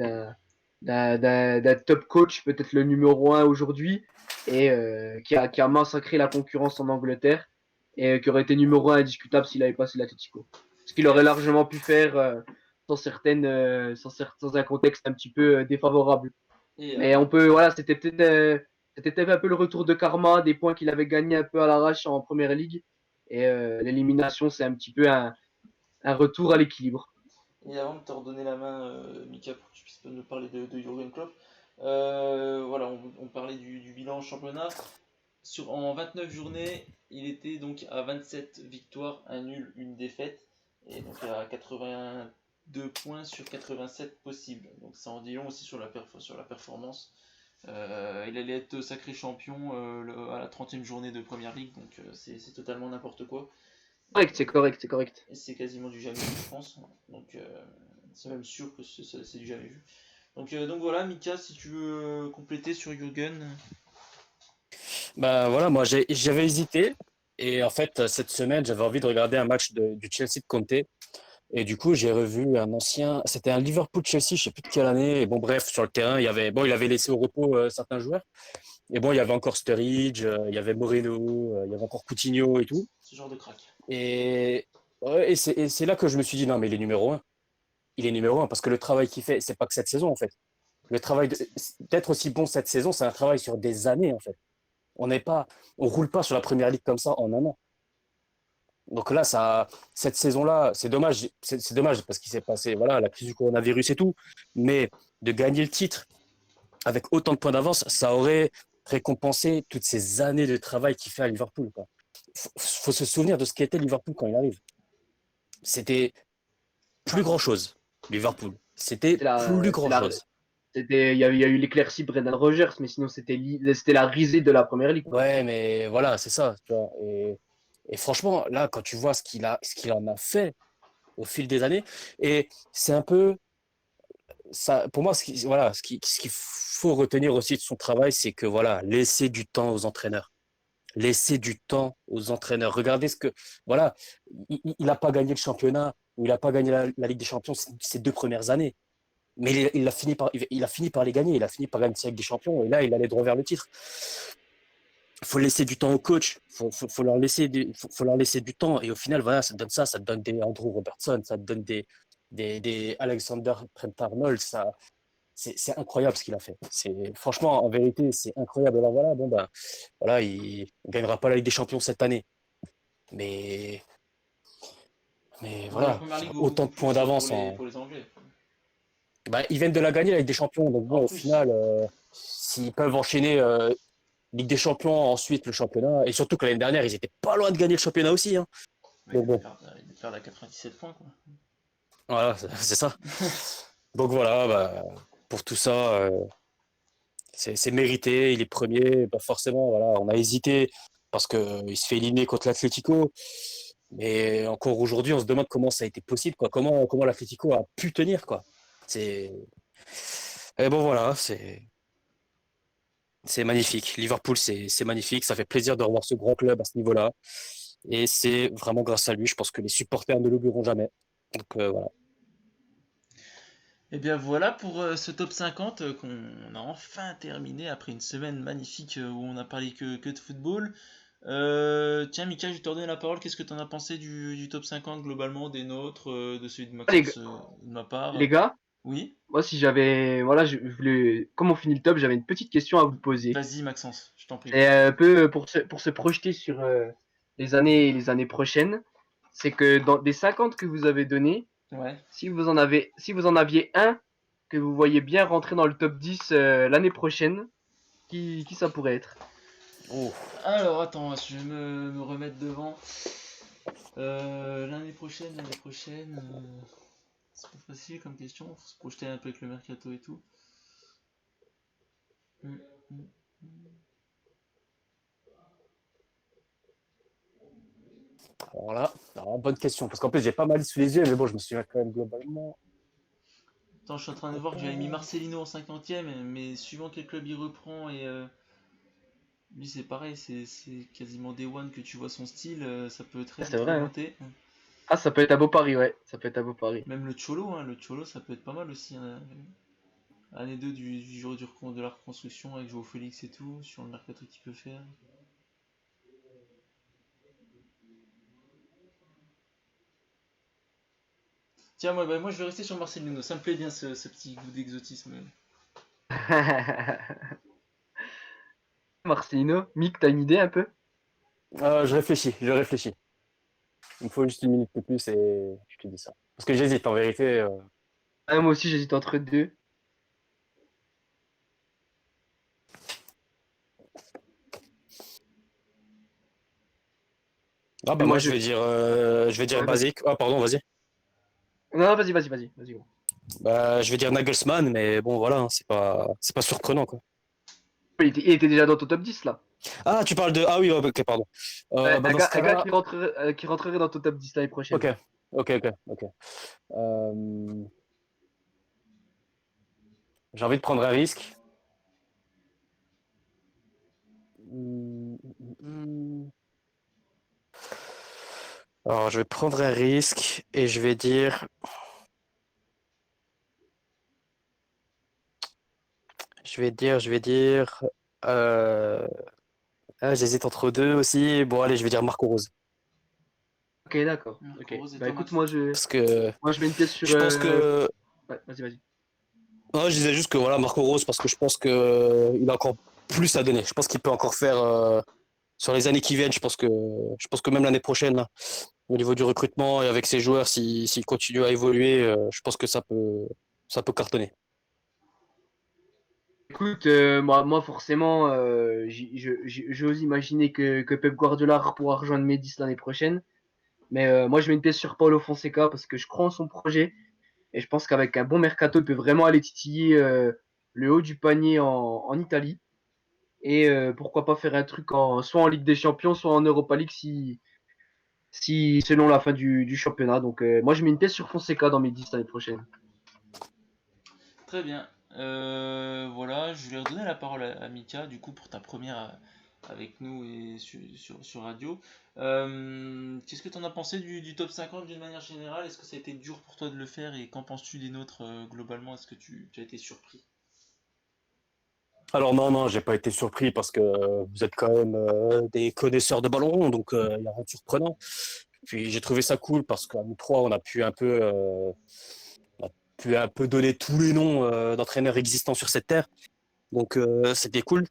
d'un top coach, peut-être le numéro 1 aujourd'hui, et qui a massacré la concurrence en Angleterre, et qui aurait été numéro 1 indiscutable s'il avait passé l'Atletico. Ce qu'il aurait largement pu faire sans un contexte un petit peu défavorable. Et Mais on peut, voilà, c'était peut-être un peu le retour de karma, des points qu'il avait gagnés un peu à l'arrache en première ligue. Et l'élimination, c'est un petit peu un retour à l'équilibre. Et avant de te redonner la main, Mika, pour que tu puisses nous parler de Jurgen Klopp, voilà, on parlait du bilan en championnat. En 29 journées, il était donc à 27 victoires, un nul, une défaite, et donc à 82 points sur 87 possibles. Donc ça en dit long aussi sur sur la performance. Il allait être sacré champion à la 30e journée de Première Ligue, donc c'est totalement n'importe quoi. Correct, c'est correct, c'est correct. Et c'est quasiment du jamais vu, je pense. Donc c'est même sûr que c'est du jamais vu. Donc voilà, Mika, si tu veux compléter sur Jürgen. Ben voilà, moi j'avais hésité. Et en fait, cette semaine, j'avais envie de regarder un match du Chelsea de Conte. Et du coup, j'ai revu un ancien. C'était un Liverpool-Chelsea, je sais plus de quelle année. Et bon, bref, sur le terrain, il avait laissé au repos certains joueurs. Et bon, il y avait encore Sturridge, il y avait Moreno, il y avait encore Coutinho et tout. Ce genre de crack. Et, ouais, et c'est là que je me suis dit, non, mais il est numéro un. Il est numéro un parce que le travail qu'il fait, c'est pas que cette saison, en fait. Le travail d'être aussi bon cette saison, c'est un travail sur des années, en fait. On roule pas sur la première ligue comme ça en un an. Donc là, cette saison-là, c'est dommage, c'est dommage parce qu'il s'est passé, voilà, la crise du coronavirus et tout, mais de gagner le titre avec autant de points d'avance, ça aurait récompensé toutes ces années de travail qu'il fait à Liverpool, quoi. Faut se souvenir de ce qu'était Liverpool quand il arrive. C'était plus grand-chose, Liverpool. C'était C'est la, plus c'est la, grand-chose. il y a eu l'éclaircie Brendan Rodgers, mais sinon c'était la risée de la première ligue. Ouais, mais voilà, c'est ça, tu vois. Et franchement, là, quand tu vois ce qu'il en a fait au fil des années, et c'est un peu ça, pour moi, voilà, ce qu'il faut retenir aussi de son travail, c'est que voilà, laisser du temps aux entraîneurs. Laisser du temps aux entraîneurs. Regardez voilà, il n'a pas gagné le championnat ou il n'a pas gagné la Ligue des Champions ces 2 premières années. Mais il a fini par les gagner. Il a fini par gagner la Ligue des Champions et là, il allait droit vers le titre. Il faut laisser du temps aux coachs. Faut leur laisser faut leur laisser du temps. Et au final, voilà, ça te donne des Andrew Robertson, ça te donne des Alexander Trent-Arnold. C'est incroyable ce qu'il a fait. Franchement, en vérité, c'est incroyable. Alors voilà, bon, bah, voilà, il ne gagnera pas la Ligue des Champions cette année. Mais Ouais, la voilà, première ligue faire vaut autant beaucoup de points plus d'avance pour les Anglais. bah, ils viennent de la gagner la Ligue des Champions. Donc En bon, au plus. final, s'ils peuvent enchaîner Ligue des Champions, ensuite le championnat, et surtout que l'année dernière, ils étaient pas loin de gagner le championnat aussi, hein. Ouais, Donc bon, ils perdent à 97 points, quoi. voilà, c'est ça. Donc voilà, bah, pour tout ça, c'est mérité. Il est premier. Bah, forcément, voilà, on a hésité parce qu'il se fait éliminer contre l'Atlético. Mais encore aujourd'hui, on se demande comment ça a été possible, quoi. Comment l'Atlético a pu tenir, quoi. C'est Et bon voilà, c'est magnifique. Liverpool, c'est magnifique. Ça fait plaisir de revoir ce grand club à ce niveau-là. Et c'est vraiment grâce à lui. Je pense que les supporters ne l'oublieront jamais. Donc voilà. Et bien voilà pour ce top 50 qu'on a enfin terminé après une semaine magnifique où on a parlé que de football. Tiens, Mika, je vais te redonner la parole. Qu'est-ce que tu en as pensé du top 50 globalement, des nôtres, de celui de Les, gars- Maxence, de ma part? les gars, Oui? moi si j'avais, voilà, je voulais, comme on finit le top, j'avais une petite question à vous poser. Vas-y, Maxence, je t'en prie. C'est un peu pour se projeter sur les années prochaines. C'est que dans des 50 que vous avez donnés, Ouais. si vous en aviez un que vous voyez bien rentrer dans le top 10 l'année prochaine, qui ça pourrait être? Oh. Alors, attends, je vais me remettre devant. L'année prochaine, c'est pas facile comme question. Faut se projeter un peu avec le mercato et tout. Hum, hum. Alors, bonne question. Parce qu'en plus, j'ai pas mal sous les yeux, mais bon, je me souviens quand même globalement. Attends, je suis en train de voir que j'avais mis Marcelino en 50ème, mais suivant quel club il reprend, et lui c'est pareil, c'est quasiment Day One que tu vois son style, ça peut très C'est vite vrai, hein. remonter. Ah, ça peut être à beau pari, ouais. Ça peut être à beau pari. Même le Cholo ça peut être pas mal aussi, hein. Année 2 de la reconstruction avec Joao Félix et tout, sur le mercato qu'il peut faire. Tiens, moi je vais rester sur Marcelino, ça me plaît bien ce petit goût d'exotisme. Marcelino, Mick, t'as une idée un peu? Je réfléchis, je réfléchis. Il me faut juste une minute de plus et je te dis ça. Parce que j'hésite, en vérité. Ah, moi aussi, j'hésite entre deux. Ah bah Moi, moi, je vais dire Ouais, vas-y. basique. Ah pardon, vas-y. Non, vas-y, gros. Bah, je vais dire Nagelsmann, mais bon, voilà, hein, c'est pas surprenant, quoi. Il était déjà dans ton top 10 là. Ah, tu parles de. Ah oui, ok, pardon. Bah, dans ce Un gars cas-là. qui rentrerait dans ton top 10 l'année prochaine. Ok, ok. Euh, J'ai envie de prendre un risque. Hum, hum, hum. Alors, je vais prendre un risque et je vais dire. euh, J'hésite entre deux aussi. Bon, allez, je vais dire Marco Rose. Ok, d'accord. Marco Ok. Rose et Bah toi, écoute, Maxence? Parce que moi je mets une pièce sur. je pense que. Ouais, vas-y. Non, je disais juste que voilà, Marco Rose, parce que je pense que il a encore plus à donner. Je pense qu'il peut encore faire sur les années qui viennent. Je pense que même l'année prochaine, là, au niveau du recrutement et avec ses joueurs, s'il continue à évoluer, je pense que ça peut cartonner. Écoute, moi forcément, j'ose imaginer que Pep Guardiola pourra rejoindre Médis l'année prochaine. Mais moi, je mets une pièce sur Paulo Fonseca parce que je crois en son projet. Et je pense qu'avec un bon mercato, il peut vraiment aller titiller le haut du panier en Italie. Et pourquoi pas faire un truc soit en Ligue des Champions, soit en Europa League si selon la fin du championnat. Donc moi, je mets une pièce sur Fonseca dans mes 10 l'année prochaine. Très bien. Voilà, je vais redonner la parole à Mika, du coup, pour ta première avec nous et sur radio. Qu'est-ce que tu en as pensé du top 50 d'une manière générale? Est-ce que ça a été dur pour toi de le faire et qu'en penses-tu des nôtres globalement? Est-ce que tu as été surpris? Alors non, j'ai pas été surpris parce que vous êtes quand même des connaisseurs de ballon rond, donc il n'y a rien de surprenant. Puis j'ai trouvé ça cool parce qu'à nous trois, on a pu un peu donner tous les noms d'entraîneurs existants sur cette terre. Donc c'était cool.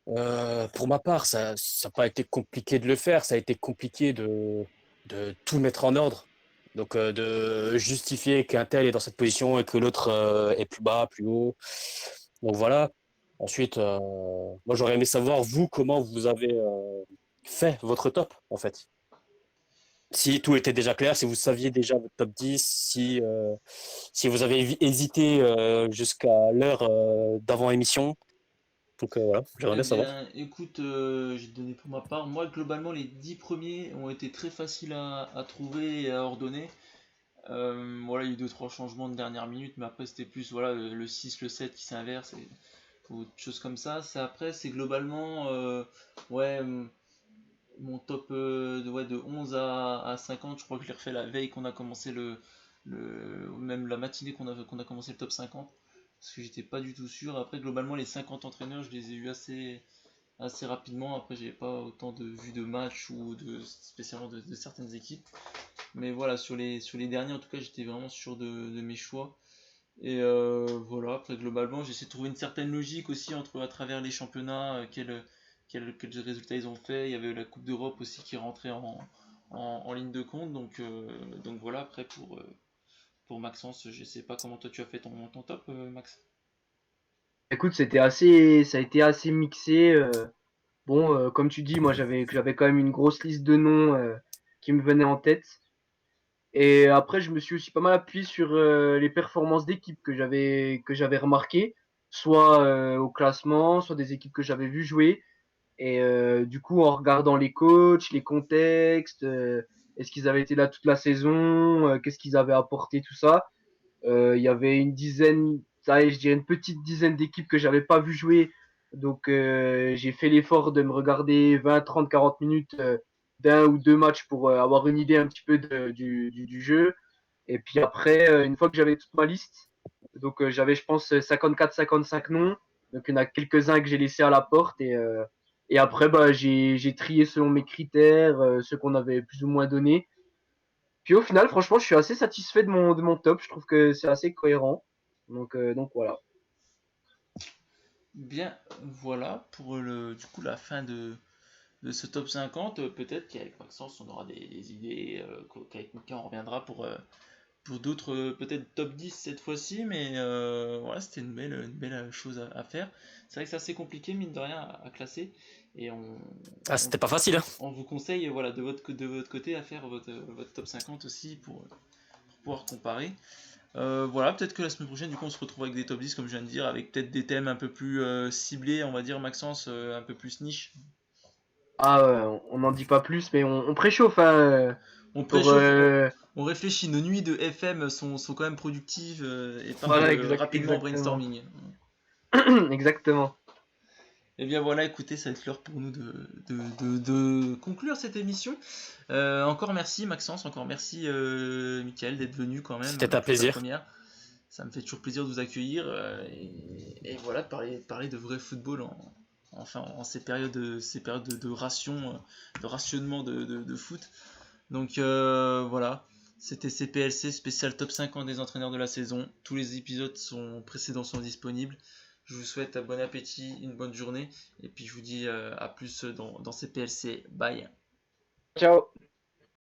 Pour ma part, ça n'a pas été compliqué de le faire, ça a été compliqué de tout mettre en ordre. Donc de justifier qu'un tel est dans cette position et que l'autre est plus bas, plus haut. Donc voilà. Ensuite, moi j'aurais aimé savoir, vous, comment vous avez fait votre top, en fait. Si tout était déjà clair, si vous saviez déjà votre top 10, si vous avez hésité jusqu'à l'heure d'avant émission. Donc voilà, j'aimerais Eh bien savoir. bien, écoute, j'ai donné pour ma part. Moi, globalement, les 10 premiers ont été très faciles à trouver et à ordonner. Voilà, il y a eu 2-3 changements de dernière minute, mais après, c'était plus voilà, le 6, le 7 qui s'inverse ou autre chose comme ça. Après, c'est globalement ouais, mon top de 11 à 50. Je crois que je l'ai refait la veille qu'on a commencé même la matinée qu'on a commencé le top 50. Parce que j'étais pas du tout sûr. Après, globalement, les 50 entraîneurs, je les ai eu assez rapidement. Après, j'ai pas autant de vues de match ou spécialement de certaines équipes. Mais voilà, sur les derniers, en tout cas, j'étais vraiment sûr de mes choix. Et voilà, après, globalement, j'essaie de trouver une certaine logique aussi à travers les championnats, quels résultats ils ont fait. Il y avait la Coupe d'Europe aussi qui rentrait en ligne de compte. Donc voilà, après, pour Maxence, je sais pas comment toi tu as fait ton top, Max. Écoute, ça a été assez mixé. Bon, comme tu dis, moi j'avais quand même une grosse liste de noms qui me venaient en tête. Et après, je me suis aussi pas mal appuyé sur les performances d'équipes que j'avais remarquées, soit au classement, soit des équipes que j'avais vues jouer. Et du coup, en regardant les coachs, les contextes, est-ce qu'ils avaient été là toute la saison, qu'est-ce qu'ils avaient apporté, tout ça. Il y avait une dizaine, allez, je dirais une petite dizaine d'équipes que j'avais pas vu jouer. Donc j'ai fait l'effort de me regarder 20, 30, 40 minutes d'un ou deux matchs pour avoir une idée un petit peu du jeu. Et puis après, une fois que j'avais toute ma liste, donc j'avais, je pense, 54, 55 noms. Donc il y en a quelques-uns que j'ai laissés à la porte. Et après, bah, j'ai trié selon mes critères, ceux qu'on avait plus ou moins donnés. Puis au final, franchement, je suis assez satisfait de mon top. Je trouve que c'est assez cohérent. Donc voilà. Bien, voilà pour du coup la fin de ce top 50. Peut-être qu'avec Maxence, on aura des idées, qu'avec Mika, on reviendra pour d'autres, peut-être top 10 cette fois-ci, mais voilà, c'était une belle chose à faire. C'est vrai que c'est assez compliqué, mine de rien, à classer, et Ah, on, c'était pas facile, hein. on vous conseille voilà, de votre côté à faire votre top 50 aussi pour pouvoir comparer. Voilà, peut-être que la semaine prochaine, du coup, on se retrouve avec des top 10, comme je viens de dire, avec peut-être des thèmes un peu plus ciblés, on va dire, Maxence, un peu plus niche. Ah, on n'en dit pas plus, mais on préchauffe hein, On pour préchauffe, on réfléchit, nos nuits de FM sont quand même productives et partent voilà rapidement en exactement. brainstorming. Exactement. Et bien voilà, écoutez, ça va être l'heure pour nous de conclure cette émission. Encore merci Maxence, encore merci Michael d'être venu quand même C'était un pour ta plaisir. première. Ça me fait toujours plaisir de vous accueillir et voilà, de de vrai football enfin, en ces périodes de ration, de rationnement de foot. Donc voilà, c'était CPLC spécial top 50 des entraîneurs de la saison. Tous les épisodes précédents sont disponibles. Je vous souhaite un bon appétit, une bonne journée, et puis je vous dis à plus dans ces PLC. Bye. Ciao.